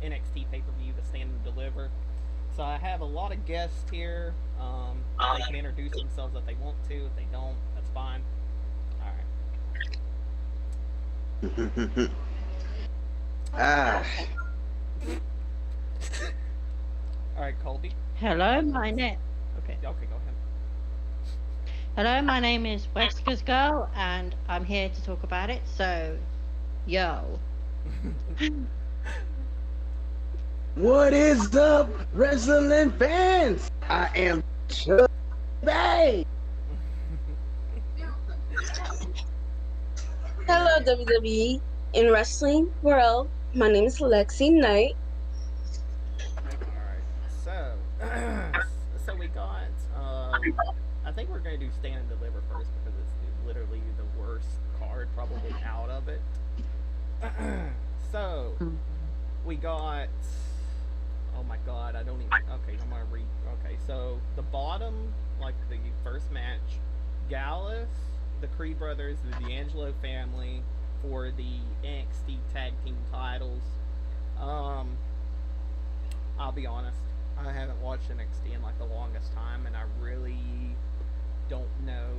NXT pay-per-view, the Stand and Deliver. So I have a lot of guests here. They can introduce themselves if they want to. If they don't, that's fine. All ah, right. All right, Colby. Hello, my name. Okay. Okay, go ahead. Hello, my name is Wesker's Girl, and I'm here to talk about it. So, yo. what is up, wrestling fans? I am Chubby. Hello, WWE in wrestling world. My name is Lexi Knight. Alright, so so we got I think we're gonna do Stand and Deliver first because it's literally the worst card probably out of it. So we got, oh my god, I don't even, okay, I'm gonna read, okay, so the bottom, like the first match, Gallus, the Creed brothers, the D'Angelo family for the NXT tag team titles. I'll be honest, I haven't watched NXT in like the longest time, and I really don't know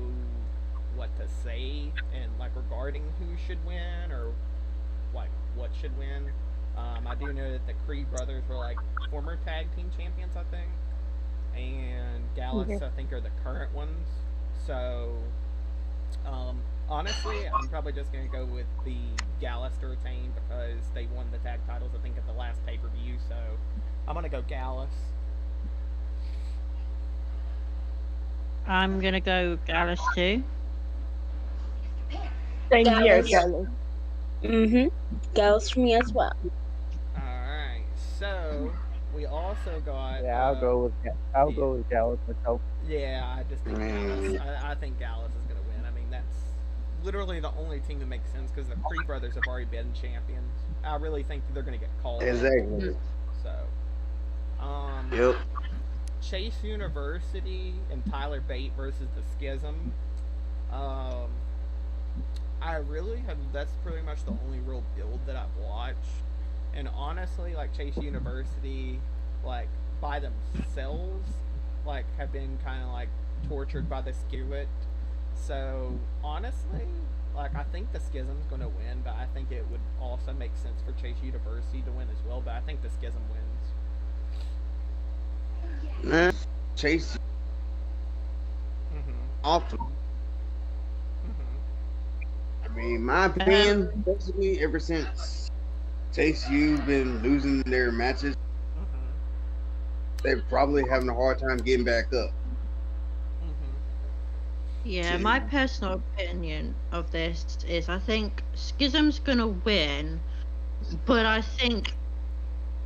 what to say and like regarding who should win or like what should win. I do know that the Creed brothers were like former tag team champions, I think, and Gallus, I think, are the current ones. So, honestly, I'm probably just gonna go with the Gallus to retain because they won the tag titles, I think, at the last pay-per-view. So, I'm gonna go Gallus. I'm gonna go Gallus too. Same here, Gallus. Gallus. Gallus for me as well. Alright, so we also got. Yeah, I'll go with Gallus myself. Yeah, I just think Gallus. I think Gallus is gonna win. I mean, that's literally the only team that makes sense because the Creed brothers have already been champions. I really think they're gonna get called. Exactly. So, Yep. Chase University and Tyler Bate versus the Schism. I really have. That's pretty much the only real build that I've watched. And honestly, like Chase University, like by themselves, like have been kind of like tortured by the Skillet. So honestly, like I think the Schism's gonna win, but I think it would also make sense for Chase University to win as well. But I think the Schism wins. Man, Chase Mm-hmm. awesome. Mm-hmm. I mean, my opinion, basically, ever since Chase U's been losing their matches, Mm-hmm. they're probably having a hard time getting back up. Yeah, my personal opinion of this is I think Schism's gonna win, but I think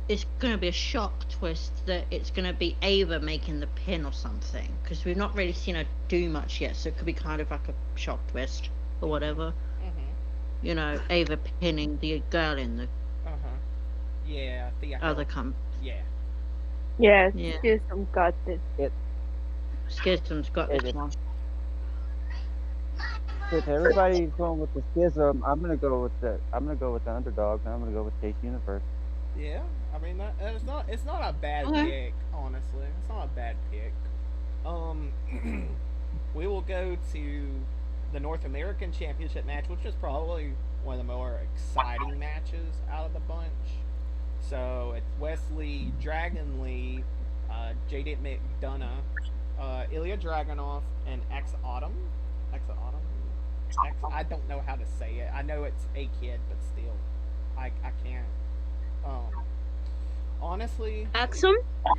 it's gonna be a shock twist that it's gonna be Ava making the pin or something because we've not really seen her do much yet, so it could be kind of like a shock twist or whatever. Mm-hmm. You know, Ava pinning the girl in the Uh-huh. Yeah, the other camp. Yeah. Yes, Yeah. Schism got this. Schism's got It this is. one. If everybody's going with the Schism, I'm gonna go with the underdog, and I'm gonna go with Chase Universe. Yeah. I mean it's not a bad Okay. pick, honestly. It's not a bad pick. We will go to the North American Championship match, which is probably one of the more exciting matches out of the bunch. So it's Wesley Dragon Lee, Jaden McDonough, Ilya Dragunov, and X Autumn. I don't know how to say it. I know it's a kid, but still, I can't. Honestly, Axum?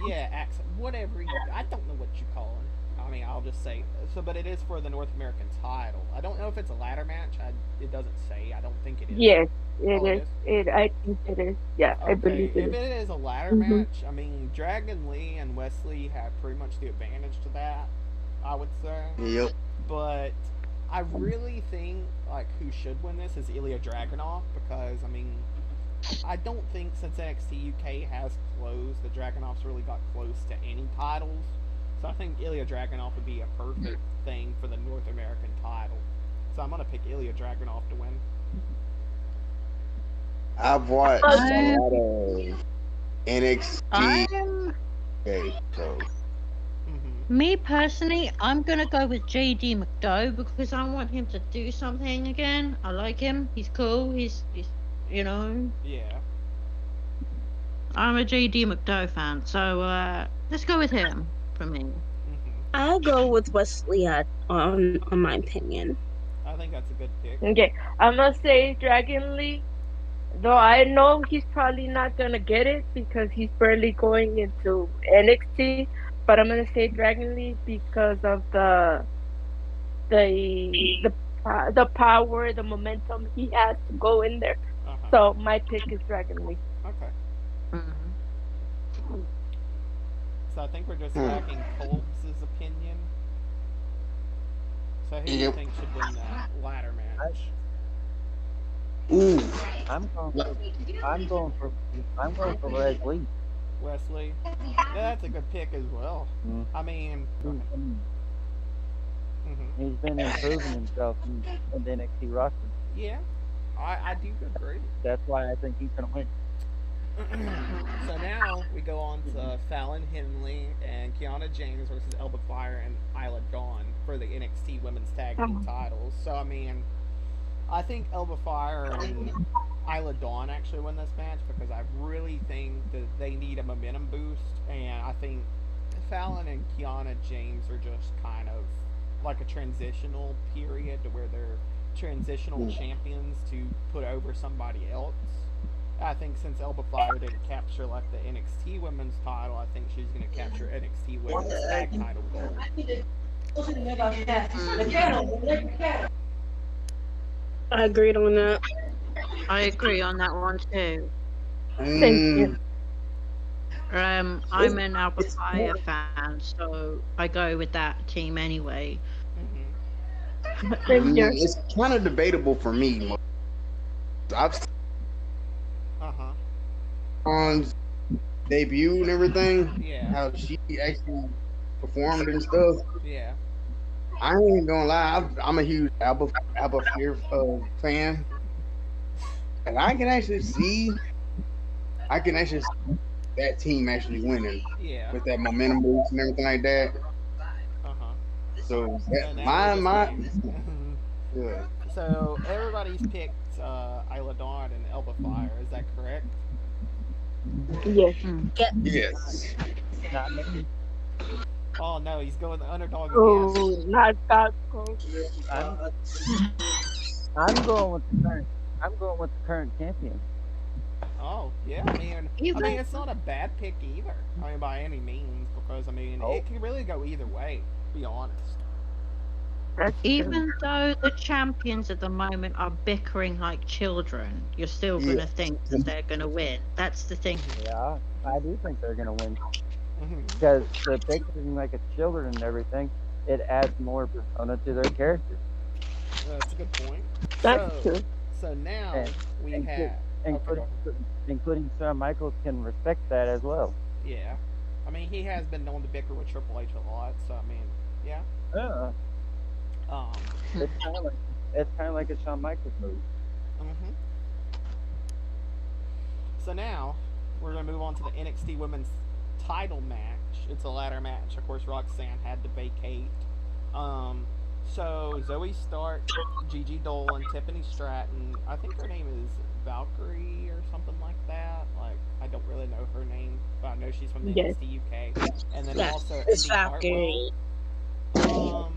yeah, whatever. I don't know what you call it. I mean, I'll just say so. But it is for the North American title. I don't know if it's a ladder match. It doesn't say. I don't think it is. Yes, Oh, it is. I think it is. Yeah, I Okay, believe it if is. it is a ladder match, I mean, Dragon Lee and Wesley have pretty much the advantage to that, I would say. Yep. But I really think like who should win this is Ilya Dragunov because I mean I don't think since NXT UK has closed the Dragunovs really got close to any titles. So I think Ilya Dragunov would be a perfect thing for the North American title. So I'm gonna pick Ilya Dragunov to win. I've watched a lot of NXT. I'm Okay, so me personally, I'm gonna go with JD McDowell because I want him to do something again. I like him. He's cool. He's you know. Yeah. I'm a JD McDowell fan, so let's go with him for me. I'll go with Wesley on my opinion. I think that's a good pick. Okay, I'm gonna say Dragon Lee. Though I know he's probably not gonna get it because he's barely going into NXT, but I'm gonna say Dragon Lee because of the power, the momentum he has to go in there. Uh-huh. So my pick is Dragon Lee. Okay. Mhm. So I think we're just lacking Colb's opinion. So who do you Yep. think should win that ladder match? ooh, I'm going for Leslie. Wesley? Yeah, that's a good pick as well. Mm. I mean, go ahead. He's been improving himself in the NXT roster. Yeah, I do agree. That's why I think he's gonna win. So now we go on to Fallon Henley and Kiana James versus Elba Fire and Isla Dawn for the NXT Women's Tag Team titles. So I mean, I think Elba Fire and Isla Dawn actually win this match because I really think that they need a momentum boost, and I think Fallon and Kiana James are just kind of like a transitional period to where they're transitional champions to put over somebody else. I think since Elba Fire didn't capture like the NXT Women's title, I think she's going to capture NXT Women's Tag title gold. I agreed on that. I agree on that one too. Thank you. I'm an Alba Fire fan, so I go with that team anyway. Thank you. it's kind of debatable for me. I've seen Uh-huh. on debut and everything, Yeah. how she actually performed and stuff. Yeah. I ain't gonna lie, I'm a huge Alba Fear fan, and I can actually see that team actually winning Yeah. with that momentum boost and everything like that. Uh-huh. So So now my we're just yeah. So everybody's picked Isla Dawn and Elba Fire. Is that correct? Yes. Yes. Not me. Oh no, he's going the underdog again. Oh, not that close. I'm going with the current champion. Oh yeah, I mean it's not a bad pick either. I mean by any means, because I mean it can really go either way. To be honest. That's true. Even though the champions at the moment are bickering like children, you're still Yeah. gonna think that they're gonna win. That's the thing. Yeah, I do think they're gonna win Mhm. because the bickering like a children and everything, it adds more persona to their character. That's a good point. That's so, true. So now And- we and have Including Shawn Michaels can respect that as well. yeah. I mean he has been known to bicker with Triple H a lot, so I mean yeah. Yeah, Um. it's kind of like a Shawn Michaels move. Mhm. So now we're gonna move on to the NXT Women's Title match. It's a ladder match. Of course, Roxanne had to vacate. So Zoe Stark, Gigi Dolan, Tiffany Stratton. I think her name is Valkyrie or something like that. Like I don't really know her name, but I know she's from the Yes. NXT UK. And then Yes, also it's Indy Valkyrie. Hartwell.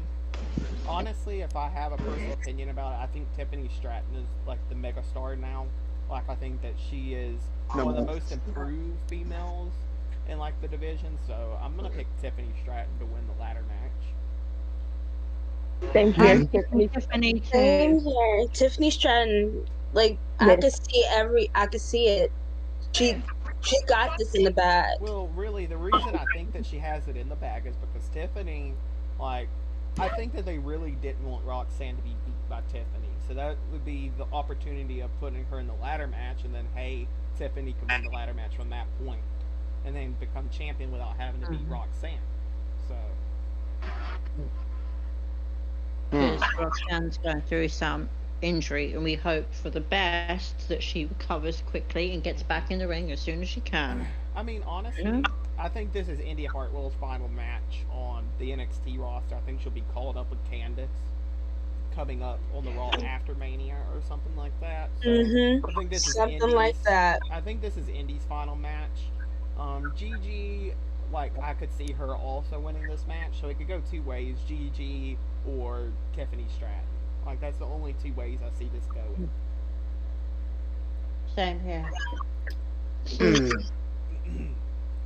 Honestly, if I have a personal opinion about it, I think Tiffany Stratton is like the megastar now. Like I think that she is one of the most improved females in like the division. So I'm gonna pick Tiffany Stratton to win the ladder match. Thank you, I'm Tiffany. Tiffany Same too. here. Tiffany Stratton, like I could see it. She got this in the bag. Well, really, the reason I think that she has it in the bag is because Tiffany, like, I think that they really didn't want Roxanne to be beat by Tiffany. So that would be the opportunity of putting her in the ladder match, and then, hey, Tiffany can win the ladder match from that point, and then become champion without having to beat Roxanne. So, Because Roxanne's going through some injury, and we hope for the best that she recovers quickly and gets back in the ring as soon as she can. I mean, honestly, You know? I think this is India Hartwell's final match on the NXT roster. I think she'll be called up with Candice coming up on the Raw after Mania or something like that. So I think this is Something like that. I think this is Indy's final match. Gigi, like I could see her also winning this match, so it could go two ways: Gigi or Tiffany Stratton. Like that's the only two ways I see this going. Same here.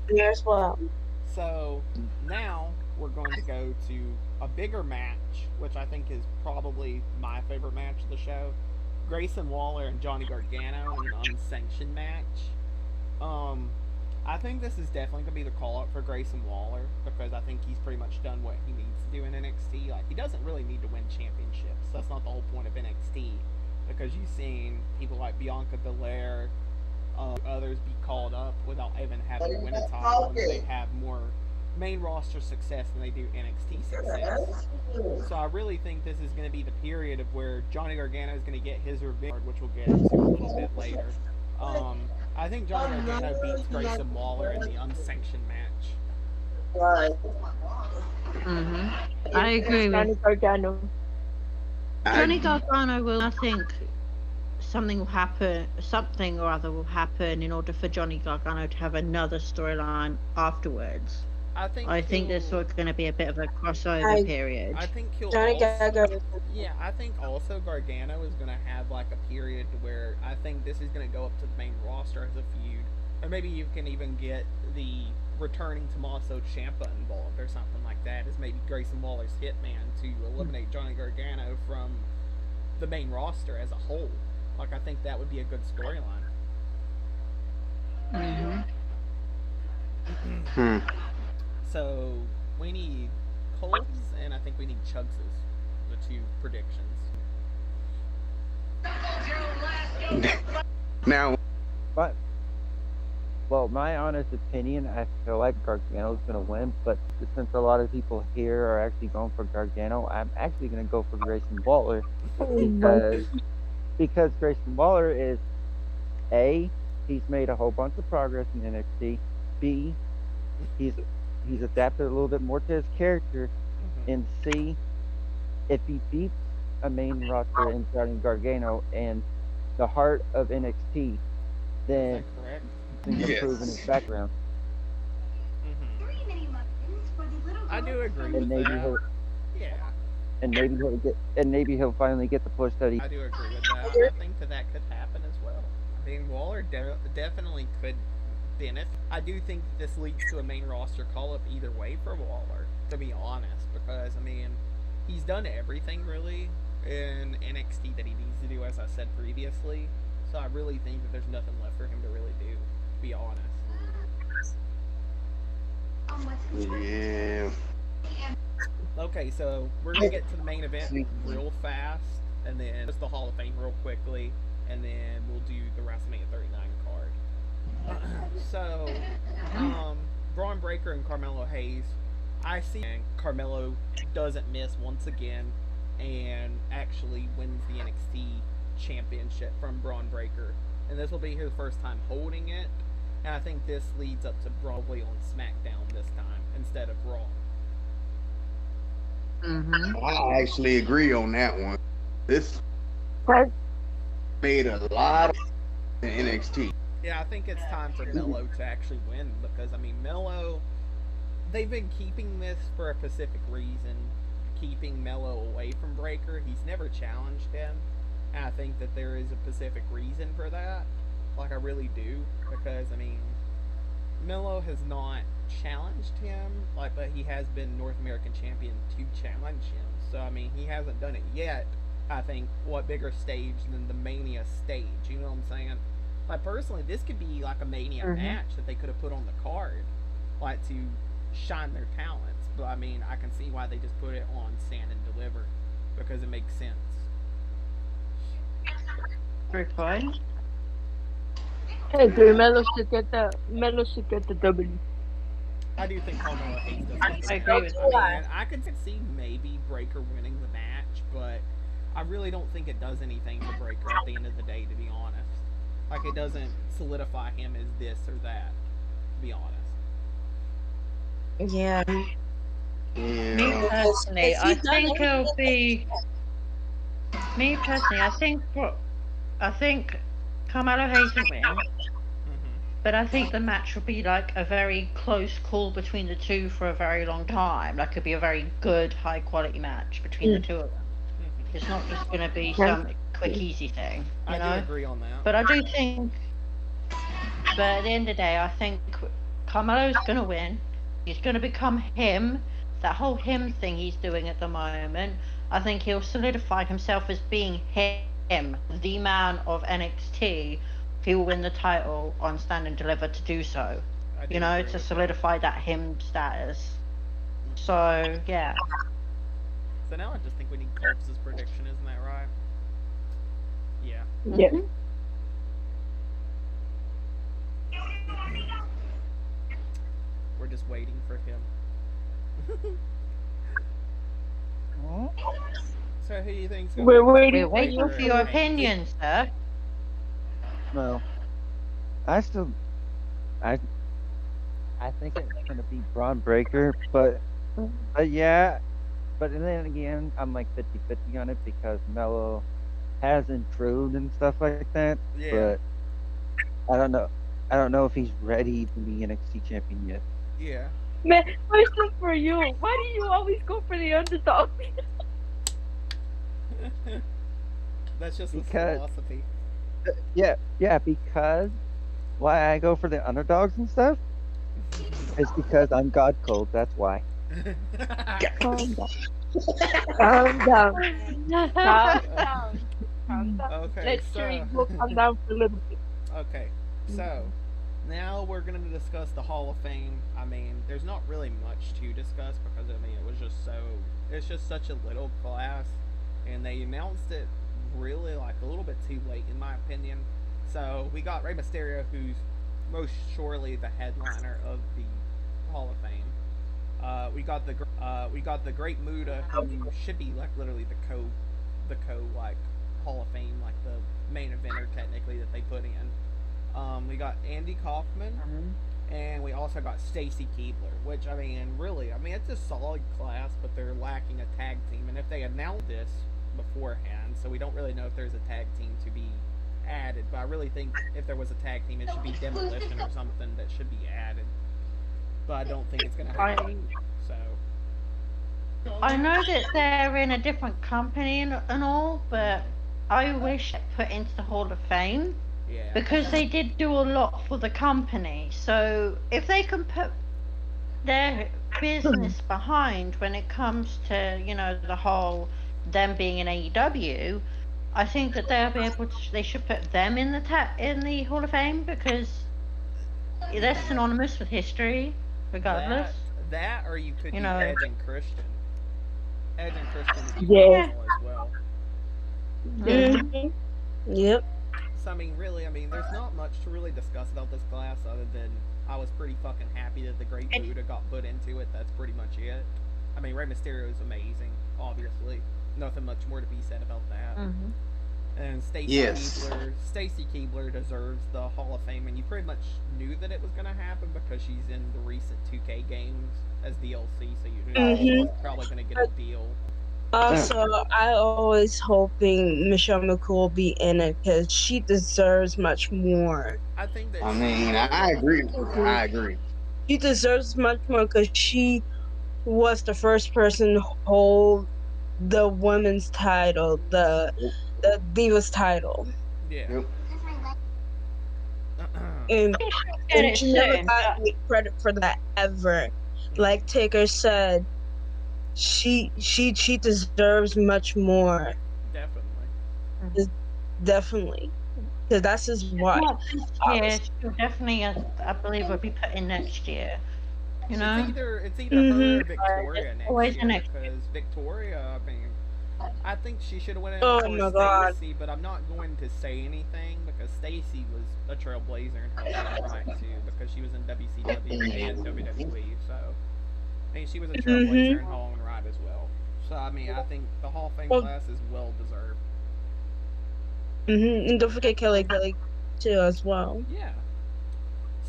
Here as well. So now we're going to go to a bigger match, which I think is probably my favorite match of the show. Grayson Waller and Johnny Gargano in an unsanctioned match. I think this is definitely going to be the call up for Grayson Waller because I think he's pretty much done what he needs to do in NXT. Like he doesn't really need to win championships. That's not the whole point of NXT because you've seen people like Bianca Belair, others be called up without even having to win a title, and they have more main roster success than they do NXT success. So I really think this is going to be the period of where Johnny Gargano is going to get his revenge, which we'll get into a little bit later. I think Johnny Gargano beats Grayson Waller in the unsanctioned match. I agree Johnny with Gargano. Johnny Gargano. Will I think something or other will happen in order for Johnny Gargano to have another storyline afterwards. I think this is going to be a bit of a crossover period. I think he'll Johnny also, Gargano. yeah, I think also Gargano is going to have like a period where I think this is going to go up to the main roster as a feud, or maybe you can even get the returning Tommaso Ciampa involved or something like that, as maybe Grayson Waller's hitman to eliminate Johnny Gargano from the main roster as a whole. Like I think that would be a good storyline. So we need Coles and I think we need Chugses, the two predictions. Now, Well, my honest opinion, I feel like Gargano's going to win, but since a lot of people here are actually going for Gargano, I'm actually going to go for Grayson Waller because Grayson Waller is A, he's made a whole bunch of progress in NXT. B, he's adapted a little bit more to his character. And C, if he beats a main roster in Johnny Gargano and the heart of NXT, then Is that correct? he's improving his background. I do agree with And maybe that. he'll Yeah, maybe he'll finally get the push that he. I do agree with that. I think that could happen as well. I mean, Waller definitely could benefit. I do think this leads to a main roster call up either way for Waller, to be honest, because I mean, he's done everything really in NXT that he needs to do, as I said previously. So I really think that there's nothing left for him to really do, to be honest. yeah. Okay, so we're gonna get to the main event real fast, and then just the Hall of Fame real quickly, and then we'll do the WrestleMania 39 card. So, Braun Breaker and Carmelo Hayes. I see Carmelo doesn't miss once again, and actually wins the NXT championship from Braun Breaker, and this will be his first time holding it. And I think this leads up to probably on SmackDown this time instead of Raw. I actually agree on that one. This What? made a lot of in NXT. Yeah, I think it's time for Melo to actually win because, I mean, Melo, they've been keeping this for a specific reason, keeping Melo away from Breaker. He's never challenged him, and I think that there is a specific reason for that. Like, I really do, because, I mean, Melo has not challenged him, like, but he has been North American champion to challenge him. So, I mean, he hasn't done it yet. I think, what bigger stage than the Mania stage, you know what I'm saying? Like, personally, this could be like a Mania match that they could have put on the card, like, to shine their talents. But, I mean, I can see why they just put it on Stand and Deliver, because it makes sense. Great point. I agree. Melo should get the W. I do think Carmelo Hayes does. I agree with I mean, I could see maybe Breaker winning the match, but I really don't think it does anything for Breaker at the end of the day, to be honest. Like, it doesn't solidify him as this or that, to be honest. Yeah. Me Yeah. personally, If I he's done think it'll everything, be. Me personally, I think Carmelo Hayes will win, but I think the match will be like a very close call between the two for a very long time. Like, it'll be a very good, high quality match between the two of them. It's not just going to be some quick, easy thing, you know? I do agree on that. But I do think, but at the end of the day, I think Carmelo's going to win. He's going to become him. That whole him thing he's doing at the moment, I think he'll solidify himself as being him, the man of NXT. He will win the title on Stand and Deliver to do so. You know, to solidify that him status. So, yeah. So now I just think we need Colb's prediction, isn't that right? Yeah. Yeah. We're just waiting for him. So who do you think's going to We're We're waiting waiting for your opinion, sir. Well, I think it's gonna be Braun Breaker, but yeah, but then again, I'm like 50-50 on it because Melo has improved and stuff like that. Yeah. But I don't know if he's ready to be NXT champion yet. Yeah. Man, question for you. Why do you always go for the underdog? That's just his Because- philosophy. Yeah, because why I go for the underdogs and stuff is because I'm God cold. That's why. Calm down. Calm down. Calm down. Calm down. Okay, Let so your ego calm down for a little bit. okay, so now we're gonna discuss the Hall of Fame. I mean, there's not really much to discuss because I mean it's just such a little class, and they announced it really like a little bit too late in my opinion. So we got Rey Mysterio, who's most surely the headliner of the Hall of Fame. We got the Great Muta, who should be like literally the co like Hall of Fame, like the main eventer technically that they put in. We got Andy Kaufman, and we also got Stacy Keibler, which I mean, really, I mean it's a solid class, but they're lacking a tag team. And if they announced this beforehand, so we don't really know if there's a tag team to be added. But I really think if there was a tag team, it should be Demolition or something that should be added. But I don't think it's gonna happen. So I know that they're in a different company and all, but I wish put into the Hall of Fame yeah, because they did do a lot for the company. So if they can put their business behind when it comes to, you know, the whole them being in AEW, I think that they'll be able to. They should put them in the Hall of Fame because they're synonymous with history, regardless. that or you could You do know. Edge and Christian. Edge and Christian would be Yeah. phenomenal as well. Mhm. Yep. So I mean, really, I mean, there's not much to really discuss about this class other than I was pretty fucking happy that the Great Buddha got put into it. That's pretty much it. I mean, Rey Mysterio is amazing, obviously. Nothing much more to be said about that. And Yes. Stacy Keibler deserves the Hall of Fame, and you pretty much knew that it was going to happen because she's in the recent 2K games as DLC, so you knew she was probably going to get a deal. Also, I always hoping Michelle McCool will be in it because she deserves much more. I think that I mean, I agree. I agree. She deserves much more because she was the first person to hold the women's title, the Divas title, Yeah. Yep. and Get it she never soon. got any credit for that ever. Like Taker said, she deserves much more. Definitely. Definitely, because that's his wife. Not this year, she'll definitely, I believe, will be put in next year. You know? It's either her or Victoria It's next always year, next because Victoria, I mean, I think she should have went Oh in my for God. Stacy, but I'm not going to say anything because Stacy was a trailblazer in her own right too, because she was in WCW and WWE, so I mean she was a trailblazer in her own right as well. So I mean, I think the Hall of Fame Well, class is well deserved. and don't forget Kelly too as well. Yeah.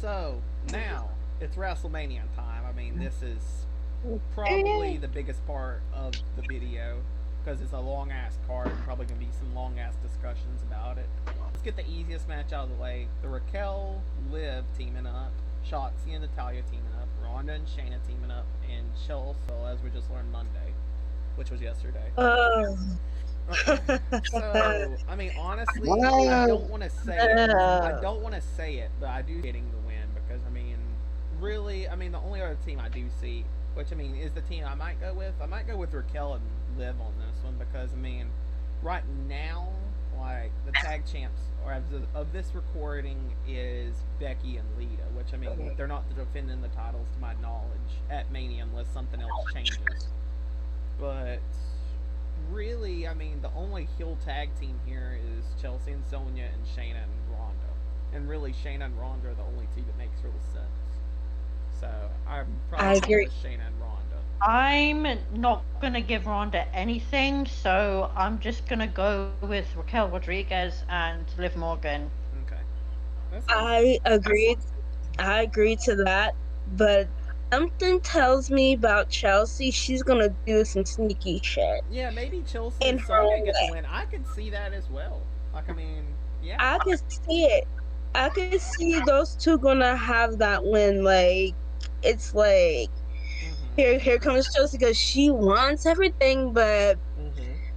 So now it's WrestleMania time. I mean, this is probably the biggest part of the video because it's a long ass card and probably gonna be some long ass discussions about it. Let's get the easiest match out of the way. The Raquel Liv teaming up, Shotzi and Natalia teaming up, Ronda and Shayna teaming up, and Chelsea, as we just learned Monday, which was yesterday. So, I mean, honestly, I don't want to say it. I don't want to say it, but I do getting the win because, I mean, really, I mean, the only other team I do see, which, I mean, is the team I might go with. I might go with Raquel and Liv on this one because, I mean, right now, like, the tag champs, or as of this recording, is Becky and Lita, which, I mean, they're not defending the titles to my knowledge at Mania unless something else changes. But really, I mean, the only heel tag team here is Chelsea and Sonya and Shayna and Ronda. And really, Shayna and Ronda are the only two that makes real sense. So, I'm probably going with Shayna and Ronda. I'm not going to give Ronda anything, so I'm just going to go with Raquel Rodriguez and Liv Morgan. Okay. I agree to that, but something tells me about Chelsea, she's gonna do some sneaky shit. Yeah, maybe Chelsea and Sonya get the win. I could see that as well. Like, I mean, yeah. I could see it. I could see those two gonna have that win. Like, it's like, here comes Chelsea because she wants everything, but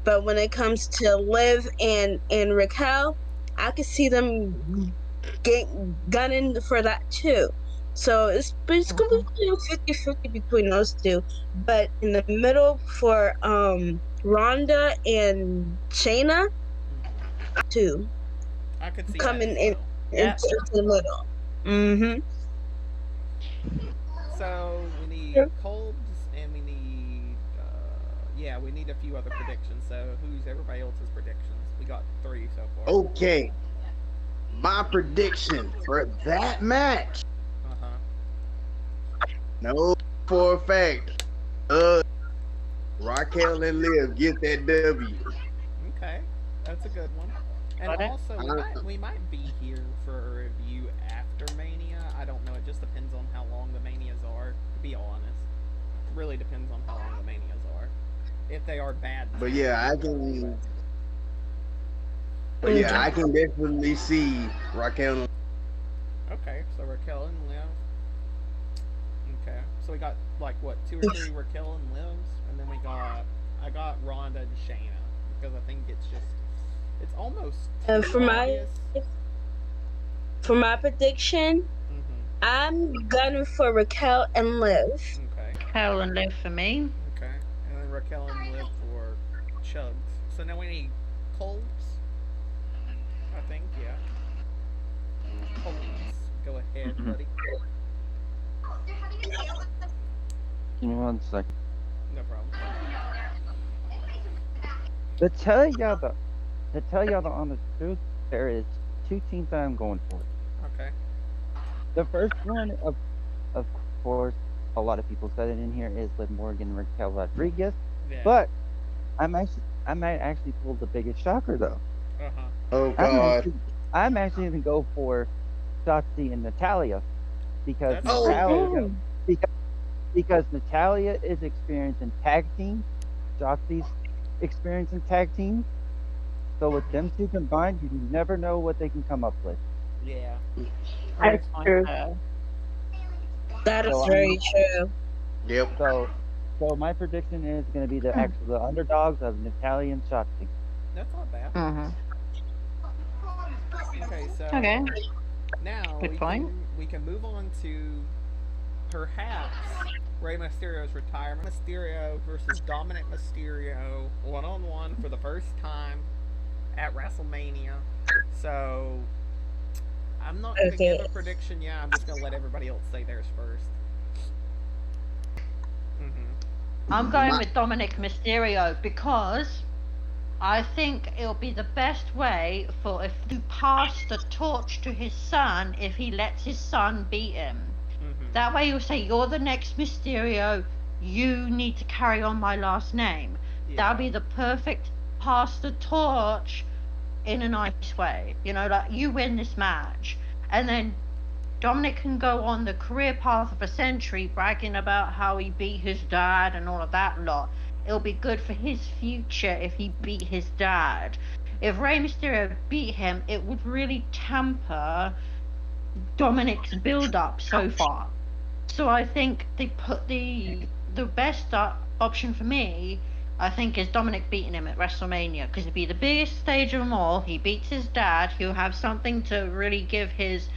when it comes to Liv and Raquel, I could see them gunning for that too. So it's going to be 50-50 between those two. But in the middle for Ronda and Shayna, too. I could see coming that into the middle. Mm-hmm. So we need Colbs and we need we need a few other predictions. So who's everybody else's predictions? We got 3 so far. Okay. My prediction for that match. No, for a fact. Raquel and Liv get that W. Okay, that's a good one. And also, we might be here for a review after Mania. I don't know. It just depends on how long the Manias are. To be honest, it really depends on how long the Manias are. If they are bad. But yeah, I can. But yeah, I can definitely see Raquel. Okay, so Raquel and Liv. Okay, so we got like what 2 or 3 Raquel and Livs, and then I got Ronda and Shayna because I think it's almost for my prediction, I'm gunning for Raquel and Liv. Okay. Raquel and Liv for me. Okay, and then Raquel and Liv for Chugs. So now we need Colbs. I think, yeah. Colbs, go ahead, buddy. Give me 1 second. No problem. To tell y'all the honest truth, there is 2 teams that I'm going for. Okay. The first one, of course, a lot of people said it in here, is Liv Morgan and Raquel Rodriguez. Yeah. But I might actually pull the biggest shocker though. Oh God. I'm actually gonna go for Shotzi and Natalia because because Natalia is experienced in tag team, Shotzi's experienced in tag team. So with them 2 combined, you never know what they can come up with. Yeah. That's true. That is very true. Yep. So my prediction is going to be the underdogs of Natalia and Shotzi. That's not bad. Okay, so now we can move on to perhaps Rey Mysterio's retirement. Mysterio versus Dominic Mysterio 1-on-1 for the first time at WrestleMania. So I'm not going to give a prediction yet. I'm just going to let everybody else say theirs first. I'm going with Dominic Mysterio because I think it'll be the best way to pass the torch to his son if he lets his son beat him. That way he'll say, you're the next Mysterio, you need to carry on my last name. That'll be the perfect pass the torch in a nice way. You know, like you win this match, and then Dominic can go on the career path of a century, bragging about how he beat his dad and all of that lot. It'll be good for his future if he beat his dad. If Rey Mysterio beat him, it would really tamper Dominic's build-up so far. So I think they put the best option for me, I think, is Dominic beating him at WrestleMania, because it'd be the biggest stage of them all. He beats his dad. He'll have something to really give his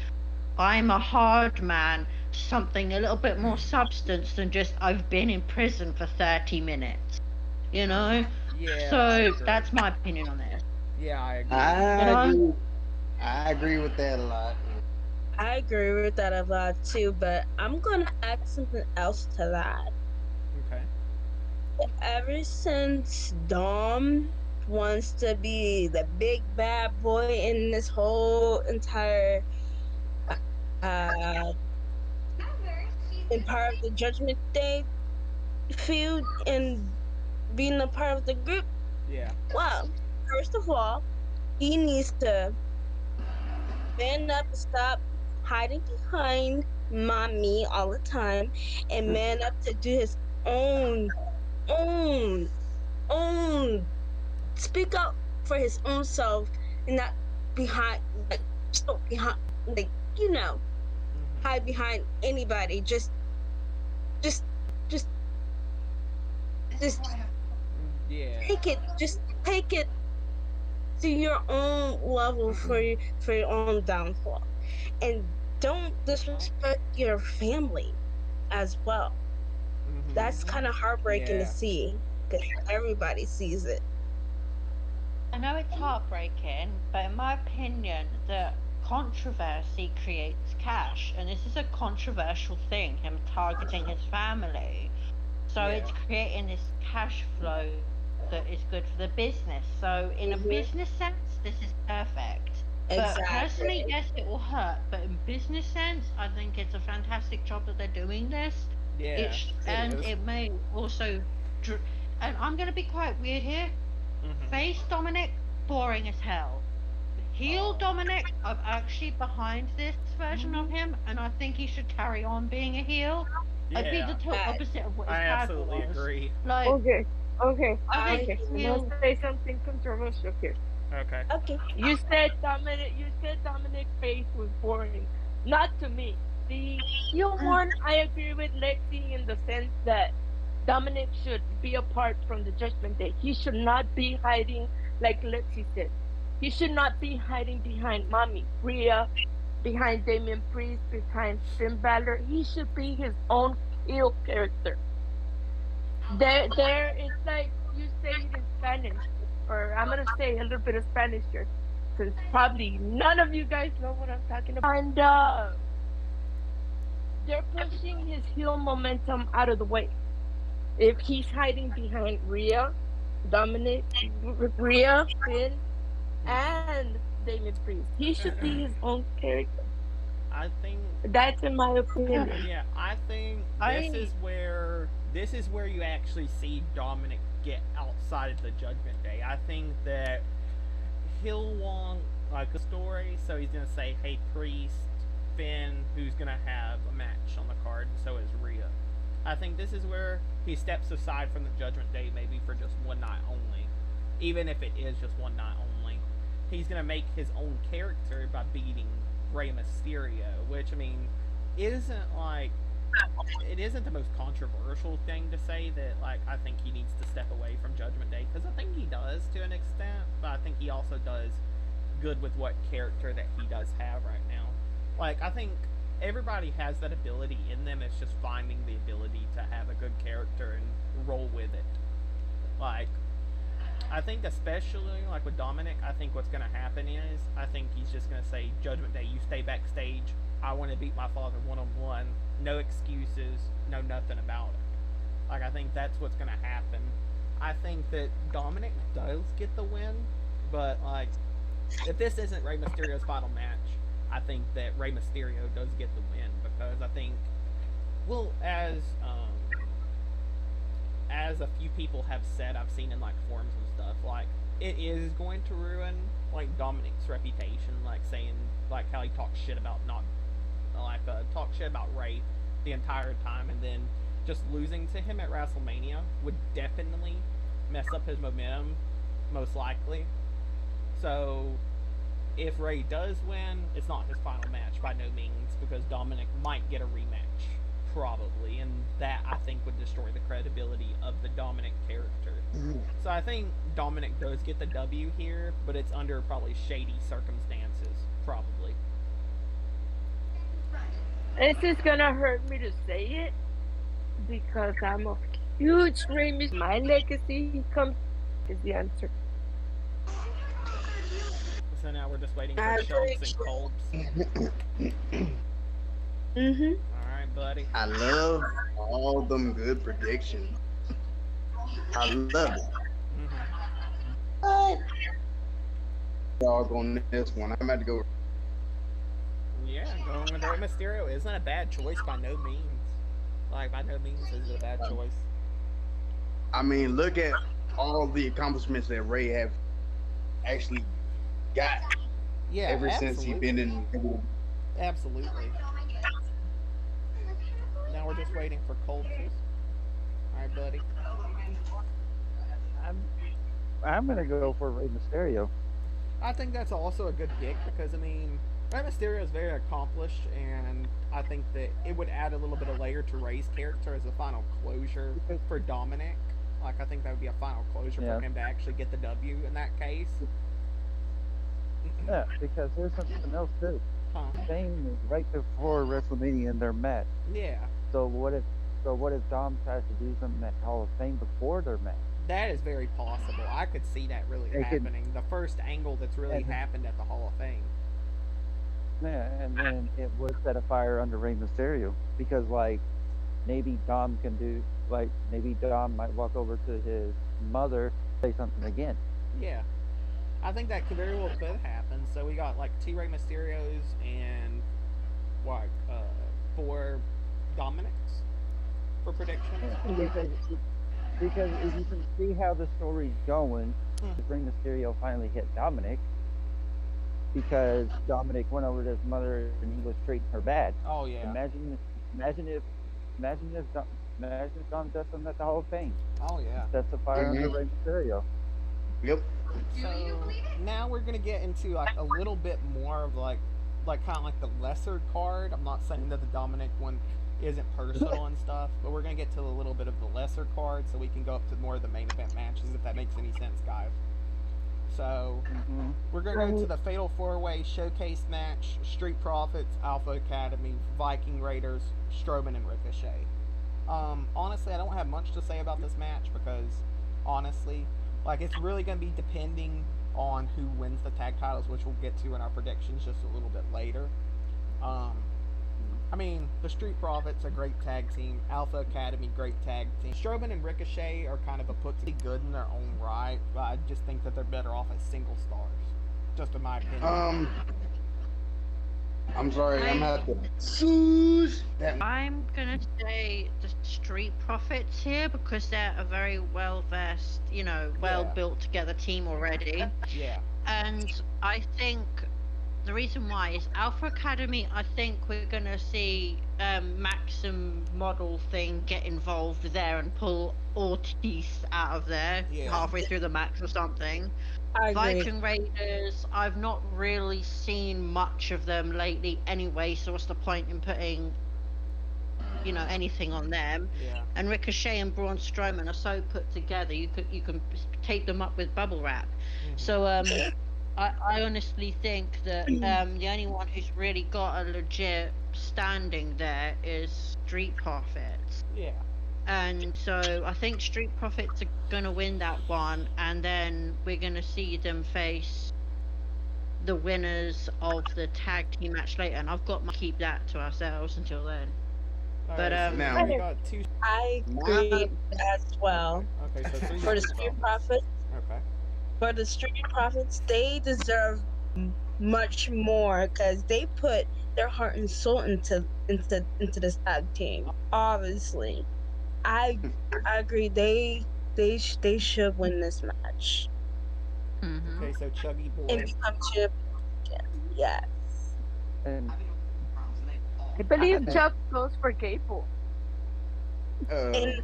"I'm a hard man" something a little bit more substance than just "I've been in prison for 30 minutes." You know? Yeah. So that's my opinion on this. Yeah, I agree. I agree with that a lot. I agree with that a lot too, but I'm gonna add something else to that. Okay. Ever since Dom wants to be the big bad boy in this whole entire in part of the Judgment Day feud and being a part of the group, Yeah. well, first of all, he needs to man up and stop hiding behind mommy all the time and man up to do his own speak up for his own self and not behind like so behind like hide behind anybody. Just Yeah. take it to your own level for your own downfall, and don't disrespect your family as well. That's kind of heartbreaking to see because everybody sees it. I know it's heartbreaking, but in my opinion, the controversy creates cash, and this is a controversial thing, him targeting his family. So it's creating this cash flow that is good for the business. So in a business sense, this is perfect. But personally, yes, it will hurt. But in business sense, I think it's a fantastic job that they're doing this. Yeah. It may also, and I'm going to be quite weird here. Face Dominic, boring as hell. Heel Dominic, I'm actually behind this version of him, and I think he should carry on being a heel. I'd be the total opposite of what his I dad absolutely was. agree. Like, Okay. I think I'm gonna say something controversial here. Okay. You said Dominic Face was boring. Not to me. The heel one, I agree with Lexi in the sense that Dominic should be apart from the Judgment Day. He should not be hiding, like Lexi said. He should not be hiding behind Mommy, Rhea, behind Damian Priest, behind Finn Balor. He should be his own heel character. There, it's like you say it in Spanish, or I'm gonna say a little bit of Spanish here, since probably none of you guys know what I'm talking about. And they're pushing his heel momentum out of the way. If he's hiding behind Rhea, Dominic, Rhea, Finn, and Damian Priest, he should be his own character. I think that's in my opinion. Yeah, I think this is where you actually see Dominic get outside of the Judgment Day. I think that he'll want like a story, so he's gonna say, "Hey, Priest, Finn, who's gonna have a match on the card, and so is Rhea." I think this is where he steps aside from the Judgment Day, maybe for just one night only, even if it is just one night only. He's gonna make his own character by beating Rey Mysterio, which I mean, it isn't the most controversial thing to say that like I think he needs to step away from Judgment Day, because I think he does to an extent, but I think he also does good with what character that he does have right now. Like I think everybody has that ability in them. It's just finding the ability to have a good character and roll with it. Like I think especially like with Dominic, I think what's going to happen is I think he's just going to say, "Judgment Day, you stay backstage. I want to beat my father one-on-one. No excuses, no nothing about it." Like I think that's what's going to happen. I think that Dominic does get the win, but like if this isn't Rey Mysterio's final match, I think that Rey Mysterio does get the win, because I think, well, as as a few people have said, I've seen in like forums and stuff, like it is going to ruin like Dominic's reputation, like saying like how he talks shit about not like talk shit about Ray the entire time, and then just losing to him at WrestleMania would definitely mess up his momentum, most likely. So if Ray does win, it's not his final match by no means, because Dominic might get a rematch, probably, and that I think would destroy the credibility of the Dominic character. So I think Dominic does get the W here, but it's under probably shady circumstances, probably. This is gonna hurt me to say it because I'm a huge Rey Mysterio. My legacy comes is the answer. So now we're just waiting for Chunks and Colbs. Alright, buddy. I love all them good predictions. I love it. But dog on this one. I'm about to go. Yeah, going with Rey Mysterio isn't a bad choice by no means. Like, by no means is it a bad choice. I mean, look at all the accomplishments that Ray have actually got. Yeah, ever since he's been in. Absolutely. Now we're just waiting for Colbs. Alright, buddy. I'm gonna go for Rey Mysterio. I think that's also a good pick because, I mean, Rey Mysterio is very accomplished, and I think that it would add a little bit of layer to Rey's character as a final closure for Dominic. Like, I think that would be a final closure for him to actually get the W in that case. Yeah, because there's something else too. Fame is right before WrestleMania in their match. Yeah. So what if Dom tries to do something at Hall of Fame before their match? That is very possible. I could see that really happening. The first angle that's really happened at the Hall of Fame. Yeah, and then it would set a fire under Rey Mysterio because, like, maybe Dom might walk over to his mother, say something again. Yeah, I think that very well could happen. So we got like 2 Rey Mysterios and what 4 Dominics for predictions. Yeah. Because if you can see how the story's going, Rey Mysterio finally hit Dominic because Dominic went over to his mother and he was treating her bad. Oh yeah. Imagine if Dom does something at the Hall of Fame. Oh yeah. That's a fire under Rey Mysterio. Yep. So now we're gonna get into like a little bit more of like kind of like the lesser card. I'm not saying that the Dominic one isn't personal and stuff, but we're gonna get to a little bit of the lesser card so we can go up to more of the main event matches, if that makes any sense, guys. So we're gonna go into the Fatal 4-Way Showcase match: Street Profits, Alpha Academy, Viking Raiders, Strowman, and Ricochet. Honestly, I don't have much to say about this match because honestly, like, it's really gonna be depending on who wins the tag titles, which we'll get to in our predictions just a little bit later. I mean, the Street Profits, a great tag team. Alpha Academy, great tag team. Strowman and Ricochet are kind of a put to be good in their own right, but I just think that they're better off as single stars. Just in my opinion. I'm sorry, I'm gonna have to choose that. I'm gonna say the Street Profits here because they're a very well versed, well built together team already. Yeah. And I think the reason why is Alpha Academy. I think we're gonna see Maxim model thing get involved there and pull Ortiz out of there halfway through the match or something. Viking Raiders, I've not really seen much of them lately anyway, so what's the point in putting anything on them? Yeah. And Ricochet and Braun Strowman are so put together, you can tape them up with bubble wrap. So I honestly think that the only one who's really got a legit standing there is Street Profits. Yeah. And so I think Street Profits are going to win that one, and then we're going to see them face the winners of the tag team match later. And I've got to keep that to ourselves until then. But now we got 2. I agree as well. Okay, so 3 for the Street Profits. Okay. For the Street Profits, they deserve much more because they put their heart and soul into this tag team. Obviously, I agree. They should win this match Okay, so Chuggy and Boy. become champion. Yes. And I believe and Chuck goes for Gable. And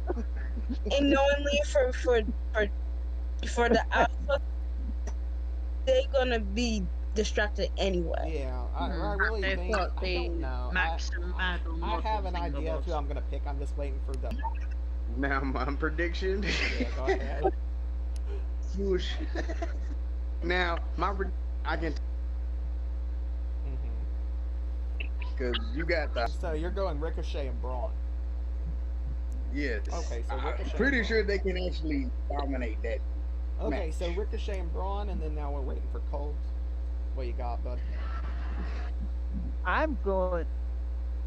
Uh, and knowingly for the Alpha, they're gonna be distracted anyway. Yeah, I really They've think got I don't the know. Maxim Battle I model have an idea of who thingamabobs. I'm gonna pick. I'm just waiting for the. now my prediction. Yeah, go ahead. Swoosh. Now I can because you got the So you're going Ricochet and Braun. yes. Okay, so I'm Ricochet. pretty sure they can actually dominate that. Okay, match. so Ricochet and Braun, and then now we're waiting for Colt. What you got, bud? I'm going.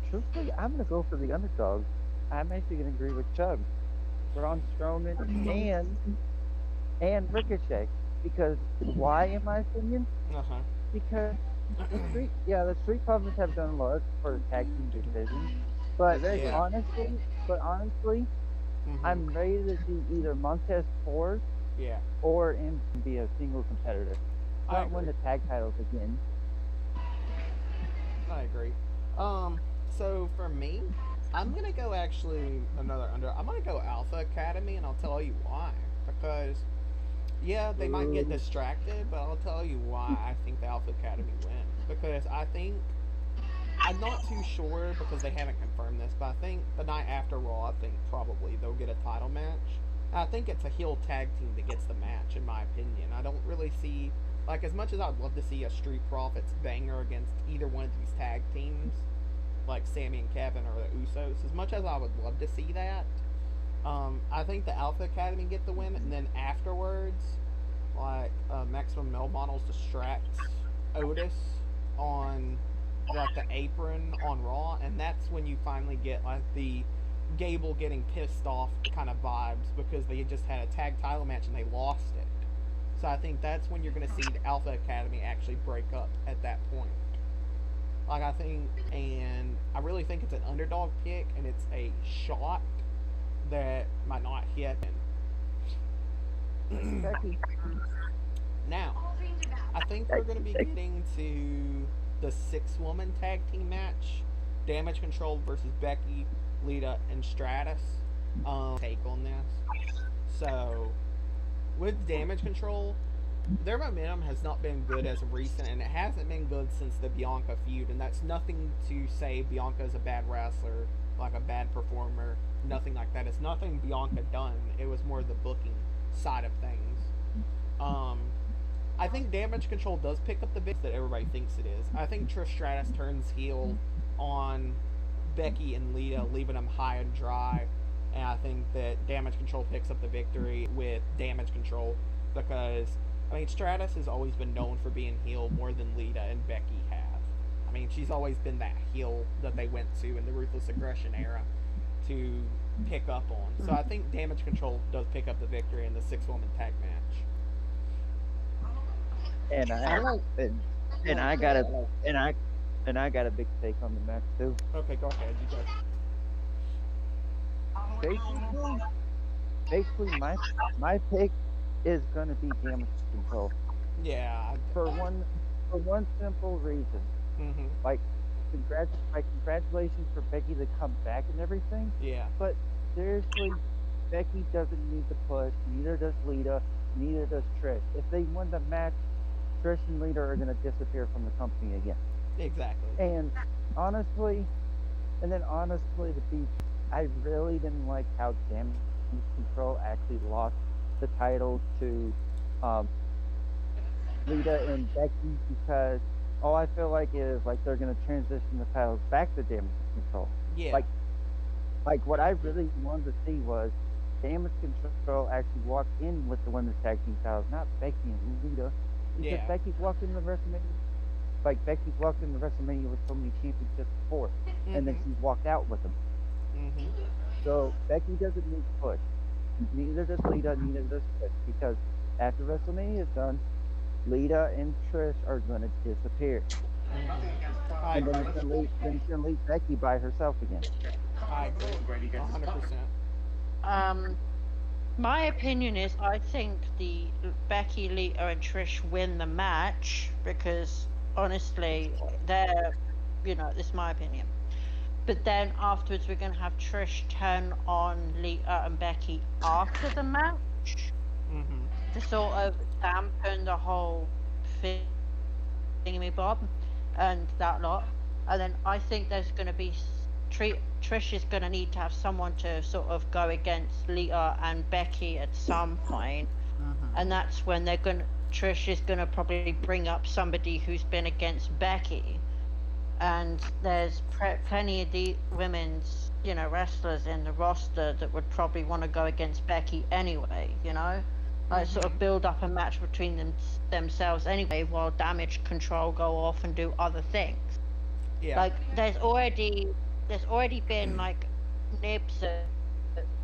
Truthfully, I'm going to go for the underdog. I'm actually going to agree with Chubb, Braun Strowman, and Ricochet. Because why, in my opinion? Uh-huh. Because the Street Profits have done a lot for tag team divisions, but Exactly. Yeah. honestly, I'm ready to see either Montez Ford Yeah. or him be a single competitor. I Not win agree. the tag titles again. I agree. So for me, I'm gonna go actually another under. I'm gonna go Alpha Academy, and I'll tell you why. Because yeah, they might get distracted, but I'll tell you why I think the Alpha Academy wins. Because I think I'm not too sure because they haven't confirmed this, but I think the night after Raw, I think probably they'll get a title match. I think it's a heel tag team that gets the match, in my opinion. I don't really see, like, as much as I'd love to see a Street Profits banger against either one of these tag teams, like Sammy and Kevin or the Usos, as much as I would love to see that, I think the Alpha Academy get the win, and then afterwards, like, Maximum Male Models distracts Otis on like the apron on Raw, and that's when you finally get like the Gable getting pissed off kind of vibes because they just had a tag title match and they lost it. So I think that's when you're going to see the Alpha Academy actually break up at that point. Like I think, and I really think it's an underdog pick, and it's a shot that might not hit. Becky, Now, I think we're going to be getting to the 6-woman tag team match. Damage Control versus Becky, Lita, and Stratus. Take on this. So, with Damage Control, their momentum has not been good as of recent, and it hasn't been good since the Bianca feud. And that's nothing to say Bianca is a bad wrestler, like a bad performer, nothing like that. It's nothing Bianca done. It was more the booking side of things. I think Damage Control does pick up the bits that everybody thinks it is. I think Trish Stratus turns heel on Becky and Lita, leaving them high and dry. And I think that Damage Control picks up the victory with Damage Control because, I mean, Stratus has always been known for being heel more than Lita and Becky have. I mean, she's always been that heel that they went to in the Ruthless Aggression era to pick up on. So I think Damage Control does pick up the victory in the 6-woman tag match. and I got a big take on the match too. Okay, go ahead. You go. Basically, my pick is gonna be Damage Control. Yeah. For one simple reason. Mm-hmm. Like, congratulations for Becky to come back and everything. Yeah. But seriously, Becky doesn't need to push. Neither does Lita. Neither does Trish. If they win the match, Trish and Lita are gonna disappear from the company again. Exactly. And honestly, I really didn't like how Damage Control actually lost the title to Lita and Becky because all I feel like is like they're gonna transition the titles back to Damage Control. Yeah. Like what I really wanted to see was Damage Control actually walk in with the women's tag team titles, not Becky and Lita. Because Yeah. Becky's walked into WrestleMania. Like Becky's walked into WrestleMania with so many championships before, and then she's walked out with them. Mm-hmm. So Becky doesn't need to push. Neither does Lita. Neither does Trish. Because after WrestleMania is done, Lita and Trish are gonna disappear. Mm-hmm. I And then agree. it's gonna leave Becky by herself again. I agree, 100%. Um, my opinion is I think the Becky, Lita, and Trish win the match because honestly, they're, this is my opinion. But then afterwards, we're going to have Trish turn on Lita and Becky after the match to sort of dampen the whole thingy-bob and that lot. And then I think there's going to be Trish is going to need to have someone to sort of go against Lita and Becky at some point, and that's when Trish is going to probably bring up somebody who's been against Becky, and there's plenty of the women's wrestlers in the roster that would probably want to go against Becky anyway, like sort of build up a match between themselves anyway, while Damage Control go off and do other things. Yeah. Like there's already been like nibs that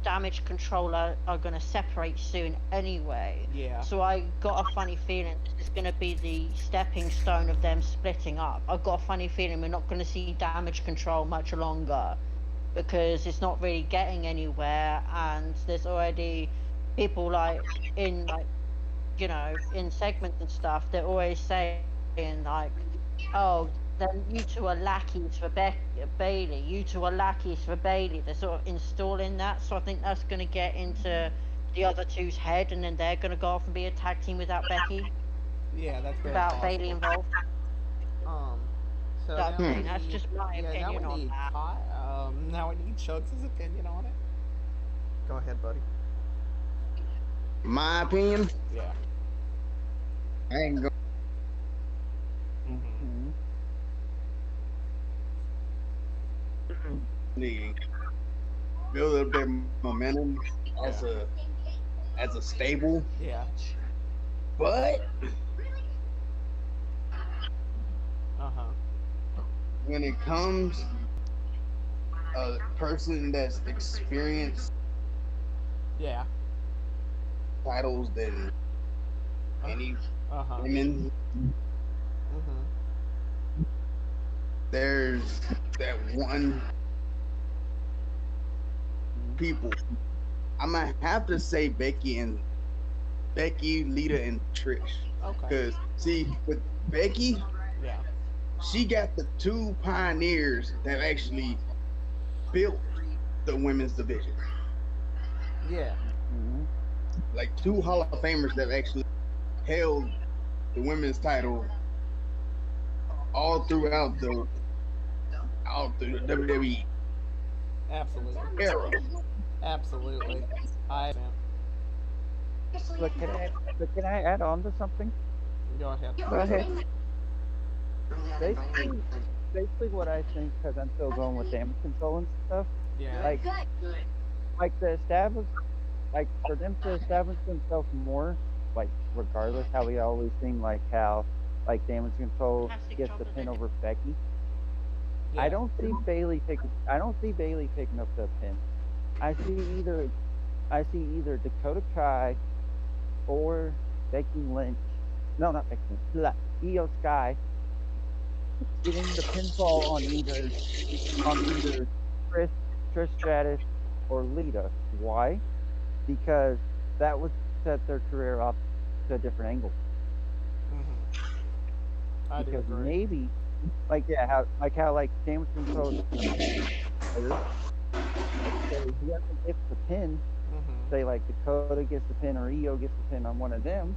Damage Control are going to separate soon anyway. Yeah. So I got a funny feeling this is going to be the stepping stone of them splitting up. I've got a funny feeling we're not going to see Damage Control much longer because it's not really getting anywhere, and there's already people like in segments and stuff. They're always saying like, "Oh, then you two are lackeys for Bailey. You two are lackeys for Bailey." They're sort of installing that, so I think that's going to get into the other two's head, and then they're going to go off and be a tag team without Becky. Yeah, that's very without possible. Bailey involved. So That's, now that's just my opinion now we on need that. now we need Chugs' opinion on it. Go ahead, buddy. My opinion, Yeah. I ain't going to build up their momentum as a stable, Yeah. but when it comes a person that's experienced Yeah. titles than any women, there's that one people. I'm gonna have to say Becky, Lita, and Trish. Okay. Because see, with Becky, Yeah. she got the two pioneers that actually built the women's division. Yeah. Like two Hall of Famers that actually held the women's title all through the WWE Absolutely. era. Absolutely. But can I add on to something? Go ahead. Go ahead. Basically what I think, because I'm still going with Damage Control and stuff. Yeah. Like the establish, like for them to establish themselves more, like regardless how we always seem like how like Damage Control gets the pin over Becky. Yeah. I don't see Bailey picking up the pin. I see either Dakota Kai or Becky Lynch. No, not Becky Lynch. Io Sky getting the pinfall on either Trish Stratus or Lita. Why? Because that would set their career off to a different angle. I do Because agree. maybe, how Damage Control. So whoever gets the pin, say like Dakota gets the pin or Io gets the pin on one of them,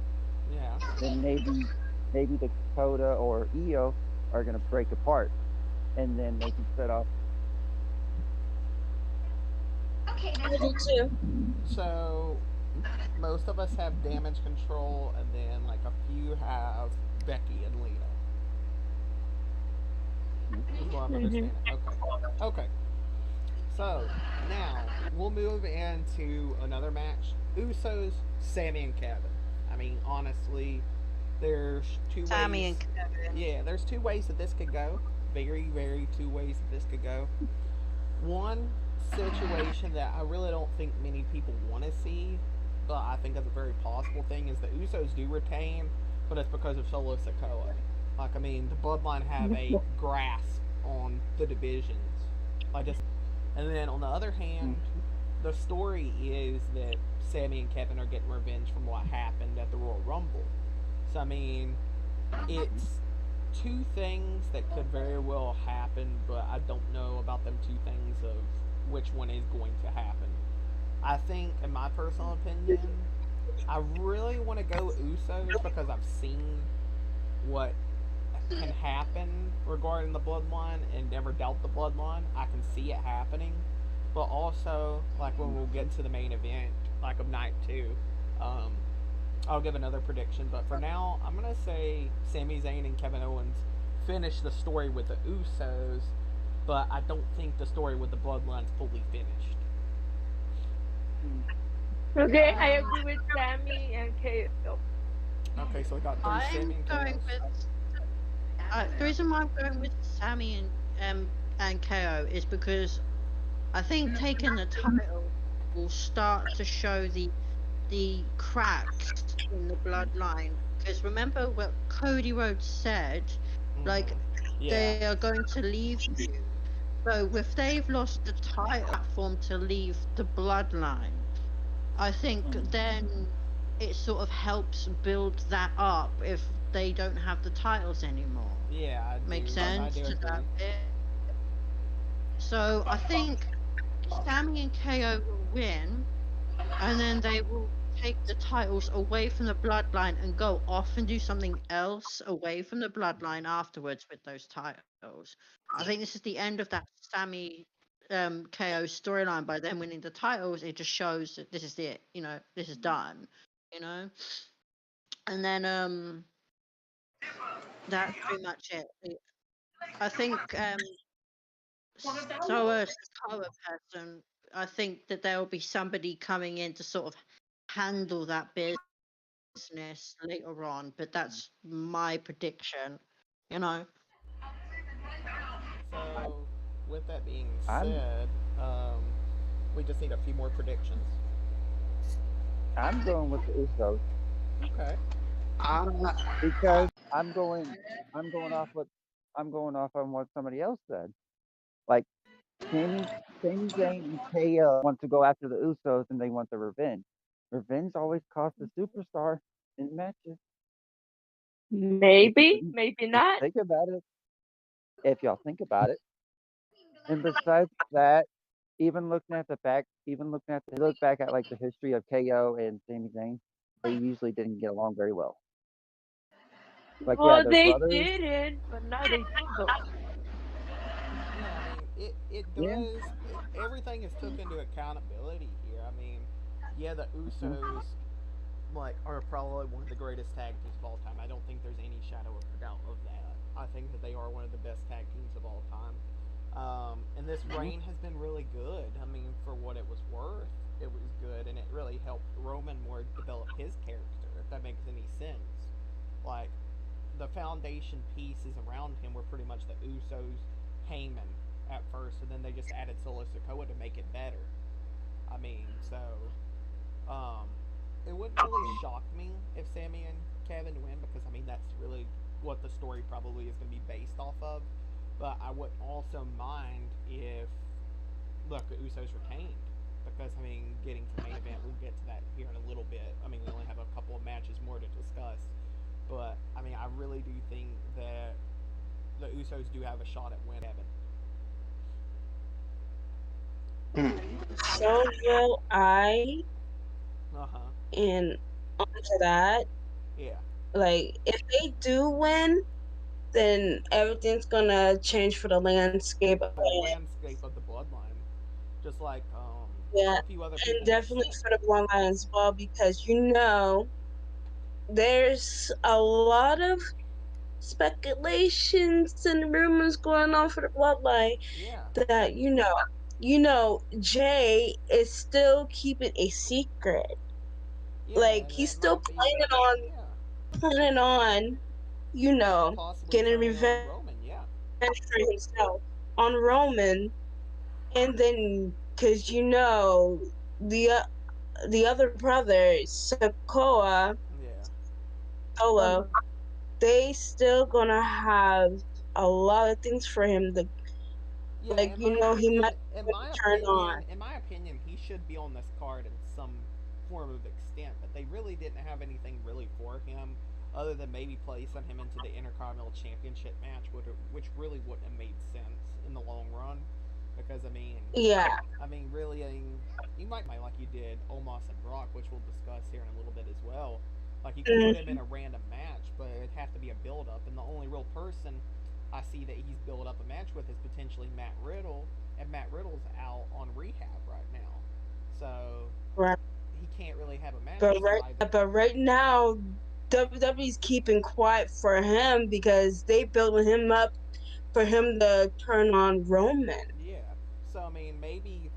Yeah. then maybe Dakota or Io are gonna break apart, and then they can set off. I do too. So most of us have Damage Control, and then like a few have Becky and Lita. Is what I'm understanding. Okay. So now we'll move into another match. Usos, Sammy and Kevin. I mean, honestly, there's two ways. Sammy and Kevin. Yeah, there's two ways that this could go. Very, very two ways that this could go. One situation that I really don't think many people want to see, but I think is a very possible thing, is the Usos do retain, but it's because of Solo Sikoa. Like, I mean, the Bloodline have a grasp on the divisions. Like, just And then on the other hand, the story is that Sammy and Kevin are getting revenge from what happened at the Royal Rumble. So I mean, it's two things that could very well happen, but I don't know about them two things of which one is going to happen. I think, in my personal opinion, I really want to go Usos because I've seen what can happen regarding the bloodline and never doubt the bloodline. I can see it happening. But also, like when we'll get to the main event, like of night two, um, I'll give another prediction. But for now, I'm going to say Sami Zayn and Kevin Owens finish the story with the Usos, but I don't think the story with the bloodline's fully finished. Okay, I agree with Sammy and KO. Okay, so we got three I'm Sami and going KOs. with the reason why I'm going with Sammy and KO is because I think taking the title will start to show the cracks in the bloodline. Because remember what Cody Rhodes said, like Yeah. they are going to leave you. So if they've lost the title platform to leave the bloodline, I think then it sort of helps build that up if they don't have the titles anymore. Yeah, Make I sense do to agree. that bit? So I think Sammy and KO will win, and then they will take the titles away from the bloodline and go off and do something else away from the bloodline afterwards with those titles. I think this is the end of that Sammy KO storyline. By them winning the titles, it just shows that this is it. This is done. You know, and then that's pretty much it. I think so a Sakawa person, I think that there will be somebody coming in to sort of handle that business later on, but that's my prediction, you know. So, with that being I'm said, we just need a few more predictions. I'm going with the Usos Okay. because I'm going off what I'm going off on what somebody else said. Like Sami Sami Zayn and KO want to go after the Usos and they want the revenge. Revenge always costs a superstar in matches. Maybe, maybe Just not. think about it. If y'all think about it. And besides that, even looking at the look back at like the history of KO and Sami Zayn, they usually didn't get along very well. Like yeah, Well, they're they brothers. didn't, but now they do though. Yeah, I mean, it Yeah. does. Everything is took into accountability here. I mean, yeah, the Mhm. Usos like are probably one of the greatest tag teams of all time. I don't think there's any shadow of a doubt of that. I think that they are one of the best tag teams of all time. And this Mhm. reign has been really good. I mean, for what it was worth, it was good, and it really helped Roman more develop his character, if that makes any sense. Like, the foundation pieces around him were pretty much the Usos, Heyman at first, and then they just added Solo Sikoa to make it better. I mean, so um, it wouldn't really shock me if Sammy and Kevin win because I mean that's really what the story probably is going to be based off of. But I would also mind if look the Usos retained because I mean getting to the main event we'll get to that here in a little bit. I mean we only have a couple of matches more to discuss, but I mean I really do think that the Usos do have a shot at winning Kevin. So will I, Uh huh. and onto that, Yeah. like if they do win, then everything's gonna change for the landscape. The whole landscape of the bloodline, just like Yeah, a few other and people have definitely said. for the bloodline as well, because there's a lot of speculations and rumors going on for the bloodline Yeah. that Jay is still keeping a secret. Yeah, Like and he's that still might be. Yeah. planning on, you know, Possibly getting turning on revenge Roman. Yeah. for himself on Roman, and then because the the other brother Sokoa Yeah. Solo, they still gonna have a lot of things for him. Yeah, Like, you know, he might turn on. in my opinion, he should be on this card in some form of extent. But they really didn't have anything really for him, other than maybe placing him into the Intercontinental Championship match, which really wouldn't have made sense in the long run. Because Yeah. really, you might like you did Omos and Brock, which we'll discuss here in a little bit as well. Like you could put him in a random match, but it'd have to be a build up, and the only real person I see that he's built up a match with is potentially Matt Riddle, and Matt Riddle's out on rehab right now, so Right. he can't really have a match. But right now, WWE's keeping quiet for him because they building him up for him to turn on Roman. Yeah. So maybe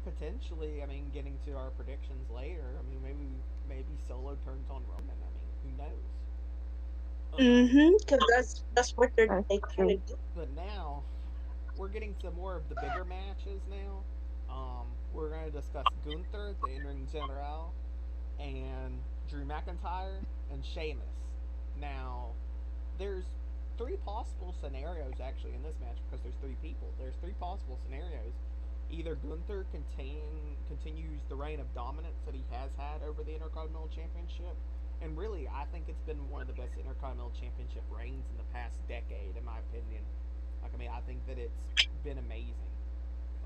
potentially, getting to our predictions later. Maybe Solo turns on Roman. Who knows? Because that's what they kind of do. But now we're getting to more of the bigger matches now. We're going to discuss Gunther, the in-ring general, and Drew McIntyre and Sheamus. Now, there's three possible scenarios actually in this match because there's three people. There's three possible scenarios. Either Gunther continues the reign of dominance that he has had over the Intercontinental Championship, and really, I think it's been one of the best Intercontinental Championship reigns in the past decade, in my opinion. I think that it's been amazing.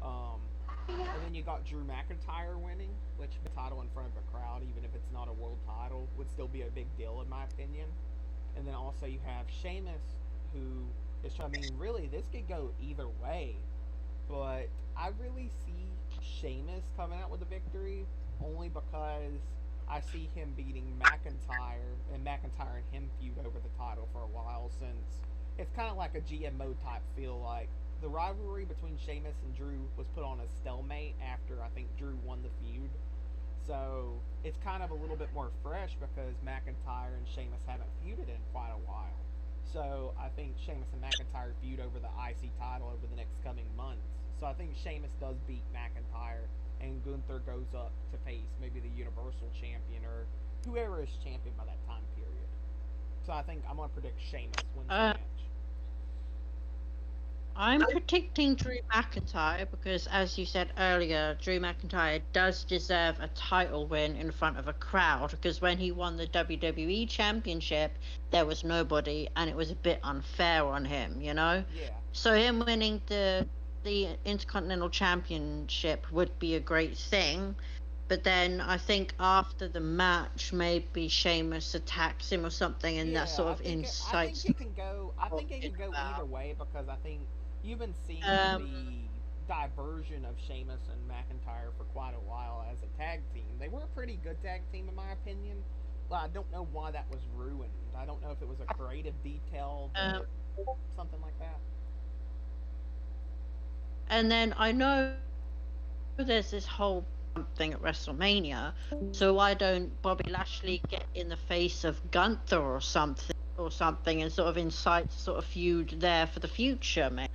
And then you got Drew McIntyre winning, which the title in front of a crowd, even if it's not a world title, would still be a big deal in my opinion. And then also you have Sheamus, who is really this could go either way, but I really see Sheamus coming out with a victory only because I see him beating McIntyre, and McIntyre and him feud over the title for a while, since it's kind of like a GMO type feel. Like the rivalry between Sheamus and Drew was put on a stalemate after I think Drew won the feud. So it's kind of a little bit more fresh because McIntyre and Sheamus haven't feuded in quite a while. So I think Sheamus and McIntyre feud over the IC title over the next coming months. So I think Sheamus does beat McIntyre, and Gunther goes up to face maybe the Universal Champion or whoever is champion by that time period. So I think I'm going to predict Sheamus wins the match. I'm predicting Drew McIntyre because, as you said earlier, Drew McIntyre does deserve a title win in front of a crowd, because when he won the WWE Championship, there was nobody, and it was a bit unfair on him, you know? Yeah. So him winning the Intercontinental Championship would be a great thing. But then I think after the match, maybe Sheamus attacks him or something, and that sort of incites. I think it can go either way, because I think you've been seeing the diversion of Sheamus and McIntyre for quite a while as a tag team. They were a pretty good tag team in my opinion, but I don't know why that was ruined. I don't know if it was a creative detail, something like that. And then I know there's this whole thing at WrestleMania, so why don't Bobby Lashley get in the face of Gunther or something and sort of incite sort of feud there for the future? Maybe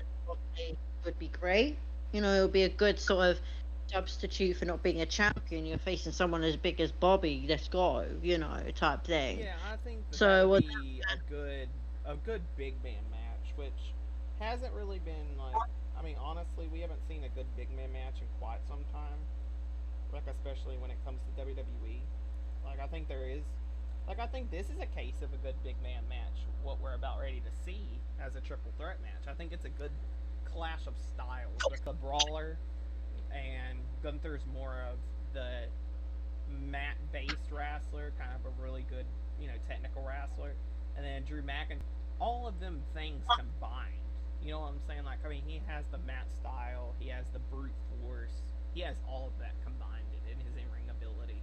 would be great. You know, it'll be a good sort of substitute for not being a champion. You're facing someone as big as Bobby. Let's go, you know, type thing. Yeah, I think that would be a good big man match, which hasn't really been like. Honestly, we haven't seen a good big man match in quite some time. Like, especially when it comes to WWE. Like, I think this is a case of a good big man match, what we're about ready to see as a triple threat match. I think it's a good clash of styles with the brawler, and Gunther's more of the mat-based wrestler, kind of a really good, technical wrestler, and then Drew McIntyre. All of them things combined. You know what I'm saying? Like, he has the mat style, he has the brute force, he has all of that combined in his in-ring ability.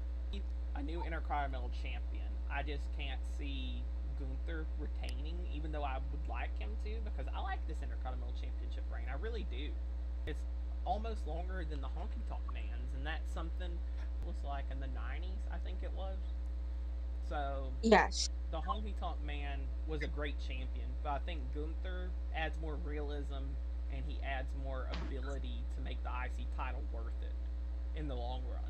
A new Intercontinental Champion. I just can't see Gunther retaining, even though I would like him to, because I like this Intercontinental Championship reign. I really do. It's almost longer than the Honky Tonk Man's, and that's something it was like in the 90s, I think it was. So, yes, the Honky Tonk Man was a great champion, but I think Gunther adds more realism, and he adds more ability to make the IC title worth it in the long run.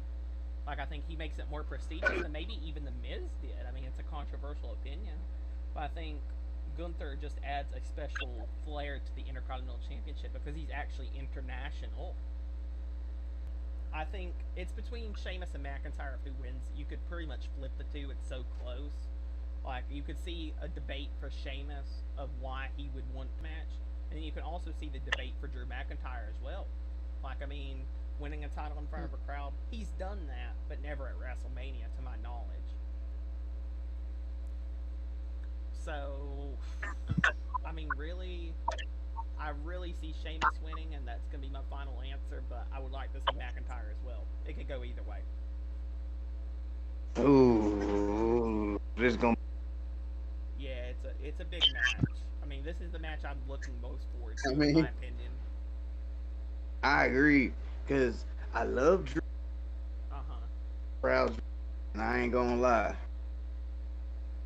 Like, I think he makes it more prestigious than maybe even The Miz did. It's a controversial opinion, but I think Gunther just adds a special flair to the Intercontinental Championship because he's actually international. I think it's between Sheamus and McIntyre who wins. You could pretty much flip the two. It's so close. Like, you could see a debate for Sheamus of why he would want the match. And then you can also see the debate for Drew McIntyre as well. Like, I mean, winning a title in front of a crowd, he's done that, but never at WrestleMania, to my knowledge. So, I mean, really, I really see Sheamus winning, and that's going to be my final answer, but I would like to see McIntyre as well. It could go either way. Ooh, this gonna. Yeah, it's a big match. I mean, this is the match I'm looking most forward to, in my opinion. I agree, because I love Drew. Uh-huh. And I ain't gonna lie.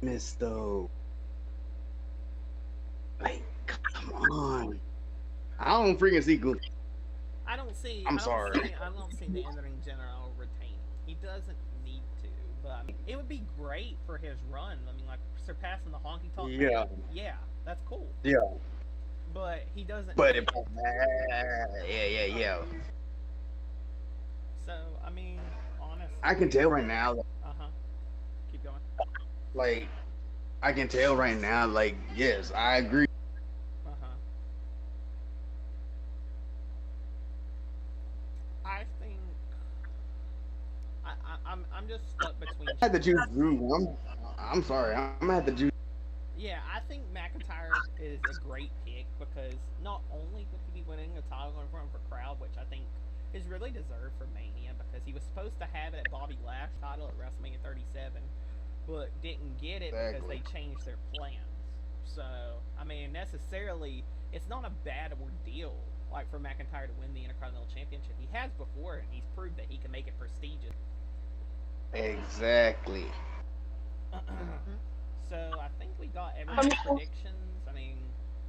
Miss though. Like, come on. I don't freaking see Gunther. I don't see the entering general retaining. He doesn't need to, but I mean, it would be great for his run. I mean, like, surpassing the Honky Tonk Man. Yeah, that's cool. Yeah. But he doesn't. But yeah. So, I mean, honestly, I can tell right now. Keep going. Like, I can tell right now. Like, yes, I agree. I think I'm just stuck between. I had to choose Drew. I'm sorry. I'm gonna have to choose. Yeah, I think McIntyre is a great pick because not only would he be winning a title in front of a crowd, which I think is really deserved for Mania, because he was supposed to have it at Bobby Lashley's title at WrestleMania 37, but didn't get it because they changed their plans. So, I mean, necessarily, it's not a bad ordeal, like, for McIntyre to win the Intercontinental Championship. He has before, and he's proved that he can make it prestigious. Exactly. So, I think we got everybody's predictions. I mean,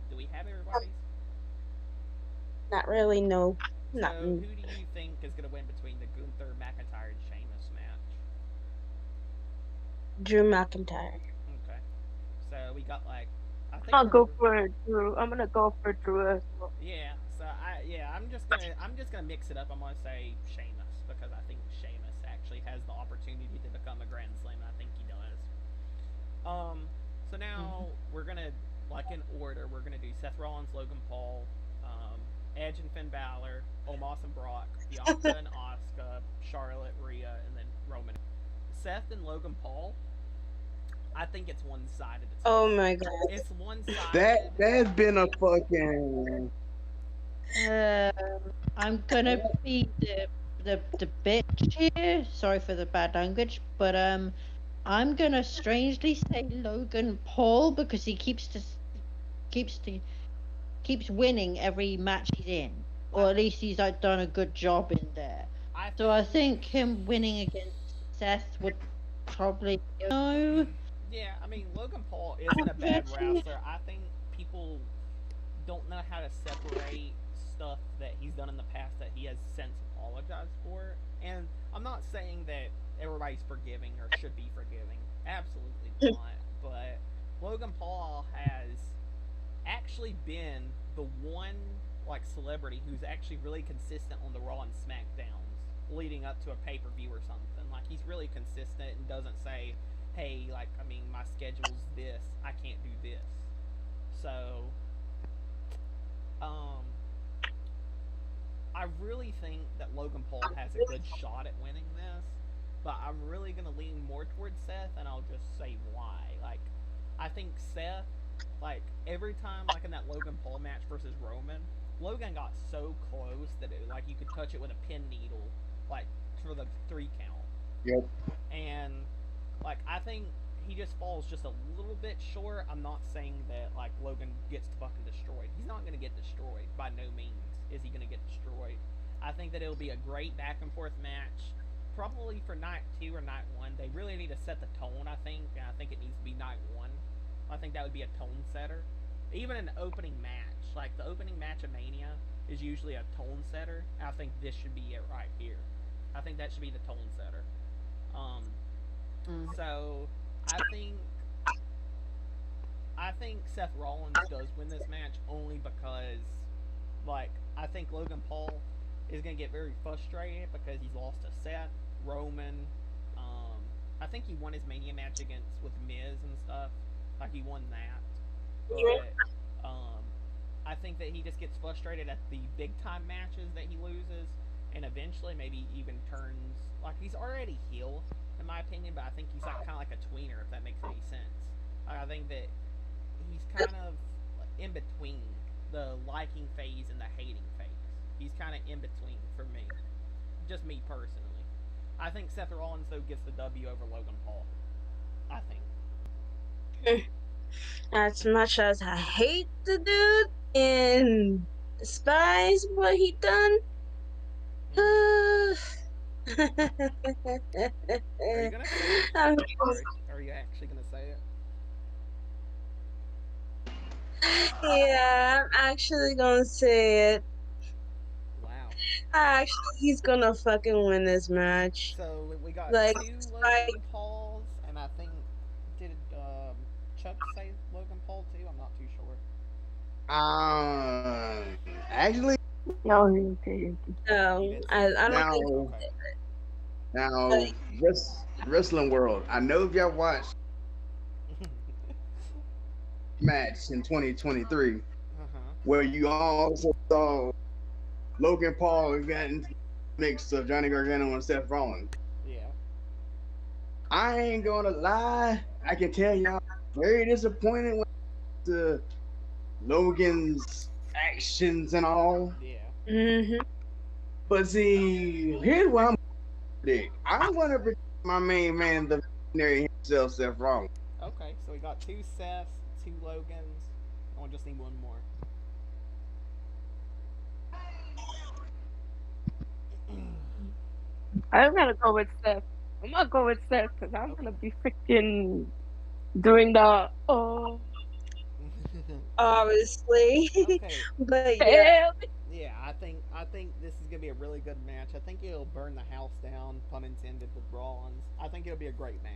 do we have everybody's? Not really, no. So, who do you think is going to win between the Gunther, McIntyre, and Sheamus match? Drew McIntyre. Okay. So, we got, like, I think I'll go for Drew. I'm gonna go for Drew as well. Yeah. So I'm just gonna mix it up. I'm gonna say Sheamus because I think Sheamus actually has the opportunity to become a Grand Slam. And I think he does. So now we're gonna, like, in order. We're gonna do Seth Rollins, Logan Paul, Edge and Finn Balor, Omos and Brock, Bianca and Asuka, Charlotte, Rhea, and then Roman. Seth and Logan Paul. I think it's one-sided. Oh my god. It's one-sided. That's been a fucking. I'm gonna be the bitch here. Sorry for the bad language, but I'm gonna strangely say Logan Paul because he keeps winning every match he's in, or at least he's like done a good job in there. So I think him winning against Seth would probably no. Yeah, I mean, Logan Paul isn't a bad wrestler. I think people don't know how to separate stuff that he's done in the past that he has since apologized for. And I'm not saying that everybody's forgiving or should be forgiving. Absolutely not. But Logan Paul has actually been the one, like, celebrity who's actually really consistent on the Raw and SmackDowns leading up to a pay-per-view or something. Like, he's really consistent and doesn't say, hey, like, I mean, my schedule's this, I can't do this. So, I really think that Logan Paul has a good shot at winning this, but I'm really going to lean more towards Seth, and I'll just say why. Like, I think Seth, like, every time, like, in that Logan Paul match versus Roman, Logan got so close that it, like, you could touch it with a pin needle, like, for the 3 count. Yep. And, like, I think he just falls just a little bit short. I'm not saying that, like, Logan gets fucking destroyed. He's not going to get destroyed. By no means is he going to get destroyed. I think that it'll be a great back and forth match. Probably for night 2 or night 1. They really need to set the tone, I think. And I think it needs to be night 1. I think that would be a tone setter. Even an opening match. Like, the opening match of Mania is usually a tone setter. I think this should be it right here. I think that should be the tone setter. So, I I think Seth Rollins does win this match only because, like, I think Logan Paul is going to get very frustrated because he's lost to Seth, Roman. I think he won his Mania match with Miz and stuff. Like, he won that. But I think that he just gets frustrated at the big time matches that he loses, and eventually maybe even turns, like, he's already heel in my opinion, but I think he's like kind of like a tweener, if that makes any sense. I think that he's kind of in between the liking phase and the hating phase. He's kind of in between for me, just me personally. I think Seth Rollins though gets the W over Logan Paul. I think. As much as I hate the dude and despise what he done. Are you gonna say it? Are you actually gonna say it? Yeah, I'm actually gonna say it. Wow. Actually, he's gonna fucking win this match. So we got Like, two Logan Pauls, and I think did Chuck say Logan Paul too? I'm not too sure. Actually, No, he didn't. no, I don't think. Okay. Now, wrestling world. I know if y'all watched match in 2023, where you also saw Logan Paul getting mix of Johnny Gargano and Seth Rollins. Yeah. I ain't gonna lie. I can tell y'all very disappointed with the Logan's actions and all. Yeah. Mm-hmm. But see, here's what I'm gonna predict. I'm gonna predict my main man, the visionary himself, Seth Rollins. Okay, so we got two Seths, two Logans. I just need one more. I'm gonna go with Seth. I'm gonna go with Seth because I'm gonna be freaking doing the Obviously. Okay. But yeah. Yeah, I think this is gonna be a really good match. I think it'll burn the house down, pun intended, with Rollins. I think it'll be a great match.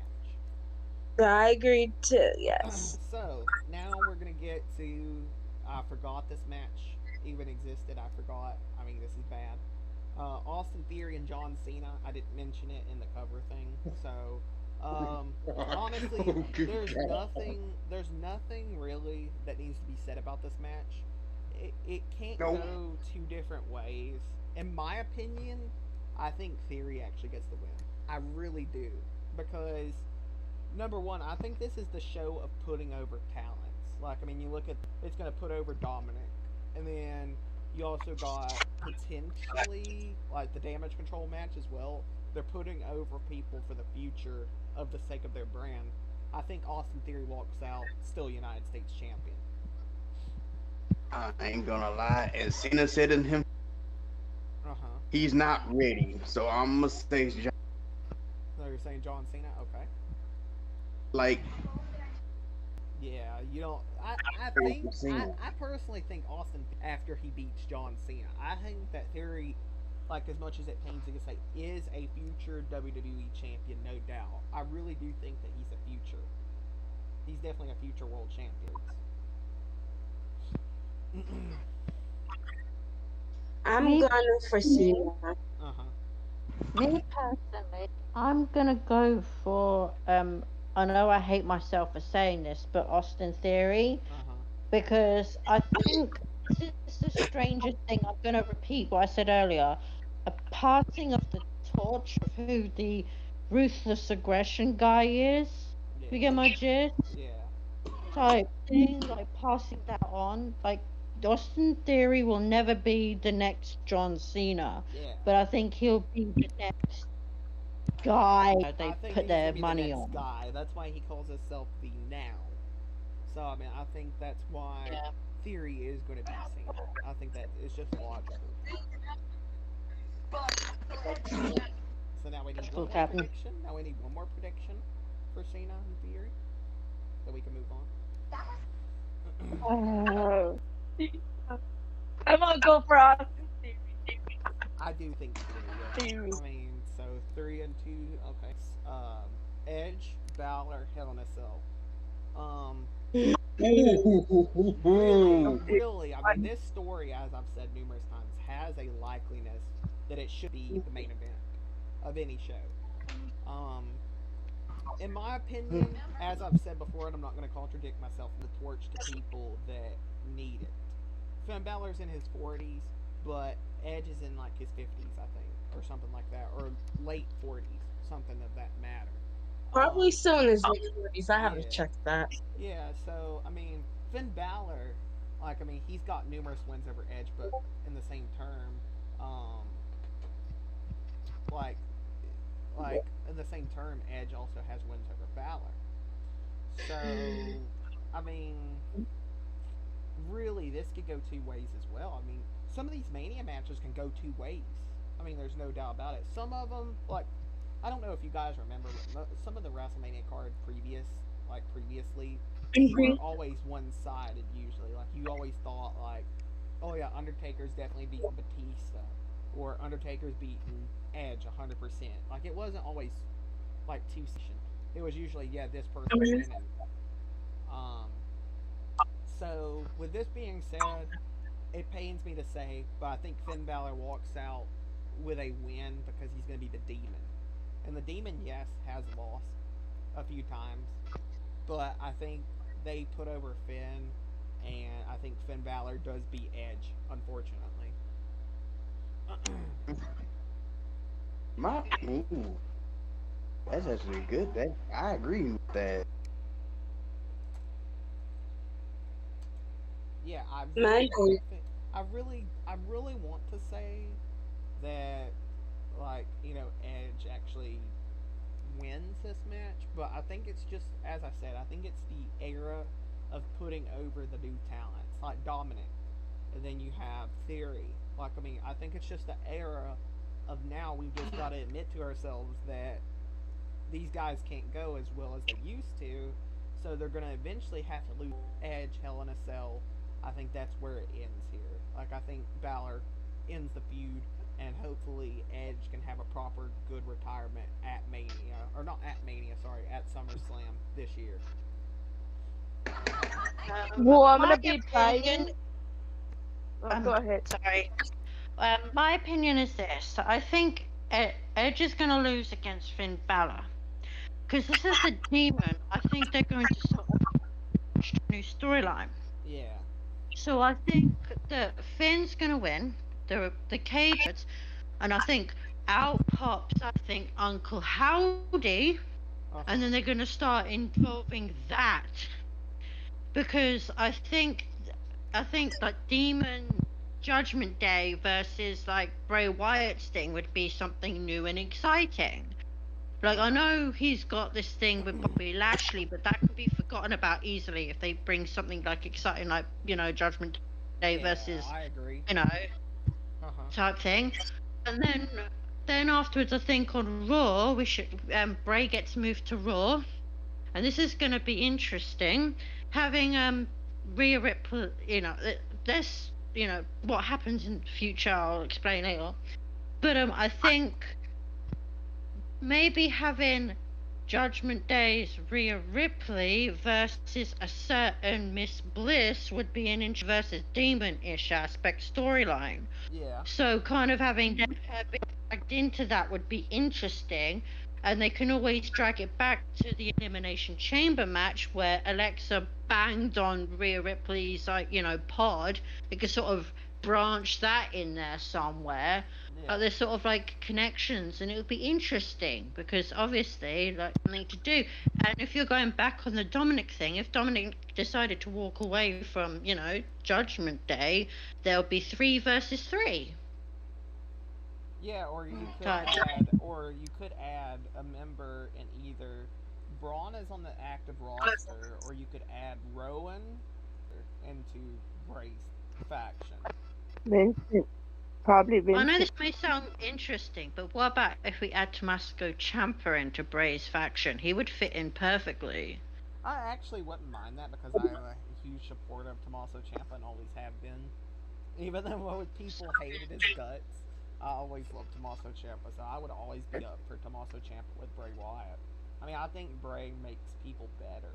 I agreed too, yes. So now we're gonna get to. I forgot this match even existed. I forgot. I mean, this is bad. Austin Theory and John Cena. I didn't mention it in the cover thing. So, honestly, there's nothing really that needs to be said about this match. It can't go two different ways. In my opinion, I think Theory actually gets the win. I really do. Because, number one, I think this is the show of putting over talents. Like, I mean, you look at, it's going to put over Dominic. And then you also got potentially, like, the Damage Control match as well. They're putting over people for the future of the sake of their brand. I think Austin Theory walks out still United States champion. I ain't gonna lie, and Cena said in him, he's not ready. So I'm gonna say John. So you're saying John Cena? Okay. Like, yeah, you don't. I personally think Austin, after he beats John Cena, I think that Theory, like, as much as it pains me to say, is a future WWE champion, no doubt. I really do think that he's a future. He's definitely a future world champion. I'm gonna for Cena. Me personally, I'm gonna go for I know I hate myself for saying this, but Austin Theory, because I think this is the strangest thing. I'm gonna repeat what I said earlier: a passing of the torch of who the ruthless aggression guy is. Yeah. You get my gist? Yeah. Type thing, like passing that on. Like, Austin Theory will never be the next John Cena, but I think he'll be the next guy they put their money on. Guy. That's why he calls himself the Now. So I mean, I think that's why Theory is going to be Cena. I think that is just logical. So now we need one more prediction. Now we need one more prediction for Cena and Theory, so we can move on. I'm gonna go for Austin Theory. I do think Theory. I mean, so 3 and 2. Okay. Edge, Balor, Hell in a Cell. Really, I mean, this story, as I've said numerous times, has a likeliness that it should be the main event of any show. In my opinion, as I've said before, and I'm not going to contradict myself, the torch to people that need it. Finn Balor's in his 40s, but Edge is in like his 50s, I think, or something like that, or late 40s, something of that matter. Probably still in his late 40s. I Yeah, haven't checked that. yeah. So I mean, Finn Balor, like I mean, he's got numerous wins over Edge, but in the same term, um, like in the same term, Edge also has wins over Balor. So, I mean, really, this could go two ways as well. I mean, some of these Mania matches can go two ways. I mean, there's no doubt about it. Some of them, like, I don't know if you guys remember, some of the WrestleMania card previously, were always one-sided usually. Like, you always thought, like, oh yeah, Undertaker's definitely beating Batista, or Undertaker's beating Edge 100%. Like, it wasn't always, like, two-session. It was usually, yeah, this person's winning. Um, so, with this being said, it pains me to say, but I think Finn Balor walks out with a win because he's going to be the Demon. And the Demon, yes, has lost a few times, but I think they put over Finn, and I think Finn Balor does beat Edge, unfortunately. That's actually good. I agree with that. Yeah, Man. I really want to say that, like, you know, Edge actually wins this match, but I think it's just, as I said, I think it's the era of putting over the new talents, like Dominic, and then you have Theory. Like, I mean, I think it's just the era of now we've just got to admit to ourselves that these guys can't go as well as they used to, so they're going to eventually have to lose Edge, Hell in a Cell. I think that's where it ends here. Like, I think Balor ends the feud, and hopefully Edge can have a proper good retirement at Mania, or not at Mania, sorry, at SummerSlam this year. Well, I'm gonna My be opinion. biased. Oh, go ahead. Sorry. My opinion is this: I think Edge is going to lose against Finn Balor because this is the Demon. I think they're going to sort of launch a new storyline. Yeah. So I think that Finn's going to win the cage, and I think out pops, I think, Uncle Howdy, and then they're going to start involving that because I think that Demon Judgment Day versus like Bray Wyatt's thing would be something new and exciting. Like, I know he's got this thing with Bobby Lashley, but that can be forgotten about easily if they bring something like exciting, like, you know, Judgment Day versus, I agree. you know, type thing. And then afterwards, I think on Raw, we should Bray gets moved to Raw, and this is going to be interesting. Having Rhea Ripley, you know, this, you know, what happens in the future, I'll explain later. But I think maybe having Judgment Day's Rhea Ripley versus a certain Miss Bliss would be an versus demon-ish aspect storyline. Yeah. So kind of having them dragged into that would be interesting. And they can always drag it back to the Elimination Chamber match where Alexa banged on Rhea Ripley's, like, you know, pod. They could sort of branch that in there somewhere. Yeah. There's sort of like connections, and it would be interesting because obviously, like, something to do. And if you're going back on the Dominic thing, if Dominic decided to walk away from, you know, Judgment Day, there'll be 3 versus 3. Yeah, or you could add a member in either Braun is on the active roster, or you could add Rowan into Bray's faction. Vincent. Probably Vincent. I know this may sound interesting, but what about if we add Tommaso Ciampa into Bray's faction? He would fit in perfectly. I actually wouldn't mind that because I am a huge supporter of Tommaso Ciampa and always have been. Even though people hated his guts, I always loved Tommaso Ciampa, so I would always be up for Tommaso Ciampa with Bray Wyatt. I mean, I think Bray makes people better.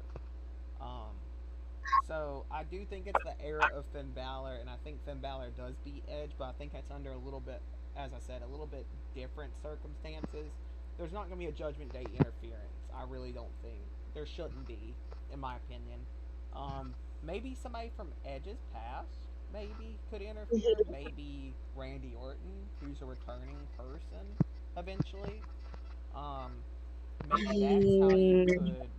So I do think it's the era of Finn Balor, and I think Finn Balor does beat Edge, but I think it's under a little bit, as I said, a little bit different circumstances. There's not going to be a Judgment Day interference. I really don't think there shouldn't be, in my opinion. Maybe somebody from Edge's past maybe could interfere. Maybe Randy Orton, who's a returning person eventually. Um,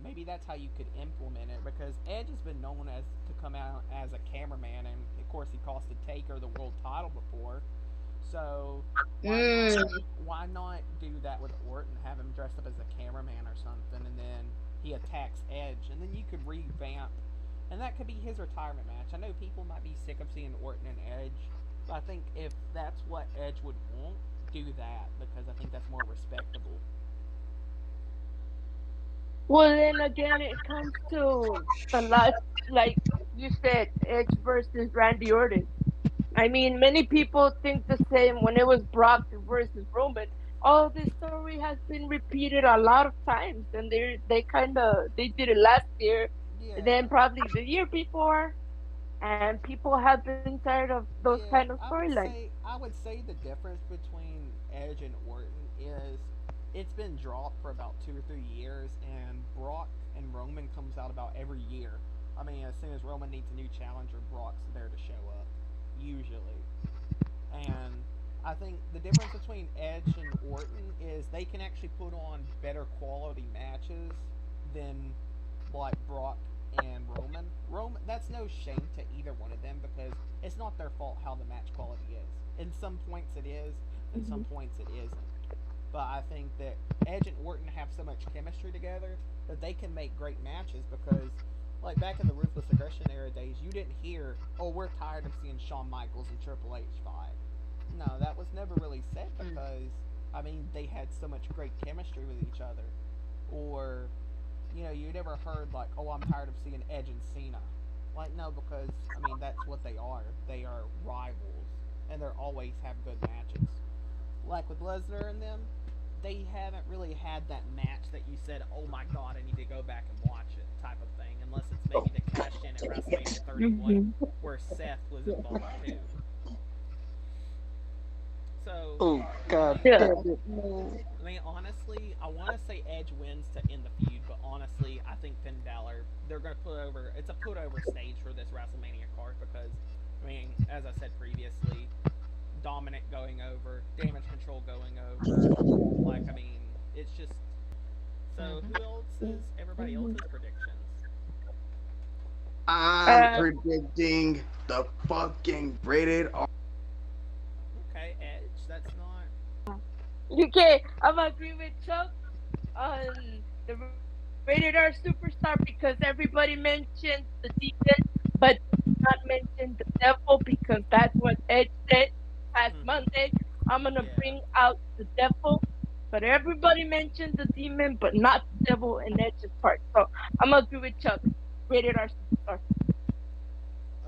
maybe that's how you could implement it because Edge has been known as to come out as a cameraman, and of course he costed Taker the world title before. So why not do that with Orton? Have him dressed up as a cameraman or something, and then he attacks Edge, and then you could revamp, and that could be his retirement match. I know people might be sick of seeing Orton and Edge, but I think if that's what Edge would want, do that because I think that's more respectable. Well, then again, it comes to the life, like you said, Edge versus Randy Orton. I mean, many people think the same when it was Brock versus Roman. Oh, this story has been repeated a lot of times, and they did it last year, then Yeah. probably the year before, and people have been tired of those kind of Yeah, storylines. I would say the difference between Edge and Orton is it's been dropped for about 2 or 3 years, and Brock and Roman comes out about every year. I mean, as soon as Roman needs a new challenger, Brock's there to show up, usually. And I think the difference between Edge and Orton is they can actually put on better quality matches than like Brock and Roman. That's no shame to either one of them because it's not their fault how the match quality is. In some points it is, in some points it isn't. But I think that Edge and Orton have so much chemistry together that they can make great matches because like back in the Ruthless Aggression era days, you didn't hear, "Oh, we're tired of seeing Shawn Michaels and Triple H fight." No, that was never really said because I mean they had so much great chemistry with each other. Or you never heard like, "Oh, I'm tired of seeing Edge and Cena." Like no, because I mean that's what they are. They are rivals, and they always have good matches. Like with Lesnar and them, they haven't really had that match that you said, "Oh my God, I need to go back and watch it" type of thing, unless it's maybe the cash in at WrestleMania 31, Hmm. where Seth was involved too. So, Oh I God mean, Yeah. damn it. I mean, honestly, I want to say Edge wins to end the feud, but honestly, I think Finn Balor, they're going to put over, it's a put over stage for this WrestleMania card because, I mean, as I said previously, Dominant going over, Damage Control going over. Like, I mean, it's just. So, who else is everybody else's predictions? I'm Uh, predicting the fucking rated R. Okay, Edge, that's not. okay, I'm agree with Chuck on the rated R superstar because everybody mentions the demon, but not mention the devil because that's what Edge said past Mm-hmm. Monday. I'm gonna bring Yeah. out the devil, but everybody mentioned the demon, but not the devil in Edge's part. So I'm gonna agree with Chuck. Rated R superstar.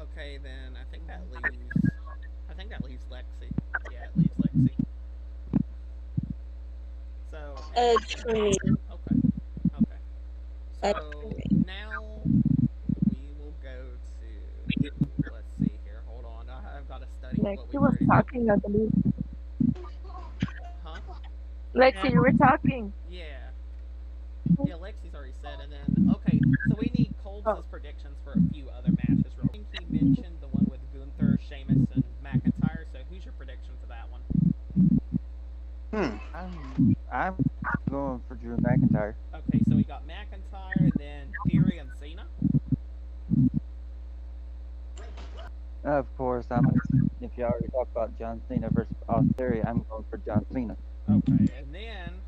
Okay, then I think that leaves. I think that leaves Lexi. Yeah, it leaves Lexi. So Edge Edge and for me. okay, okay. Edge for So me. now we will go to. Let's see here. Hold on. I've got to study Lexi what we've was already done. talking, I believe. Huh? Lexi, you were talking. Yeah. Yeah, Lexi's already said. And then okay, so we need Oh. Colb's predictions for a few other matches. Real. I think he mentioned the one with Gunther, Sheamus, and McIntyre. So who's your prediction for that one? Hmm. I'm going for Drew McIntyre. Okay, so we got McIntyre and then Theory and Cena. Of course, if you already talked about John Cena versus Austin Theory, I'm going for John Cena. Okay, and then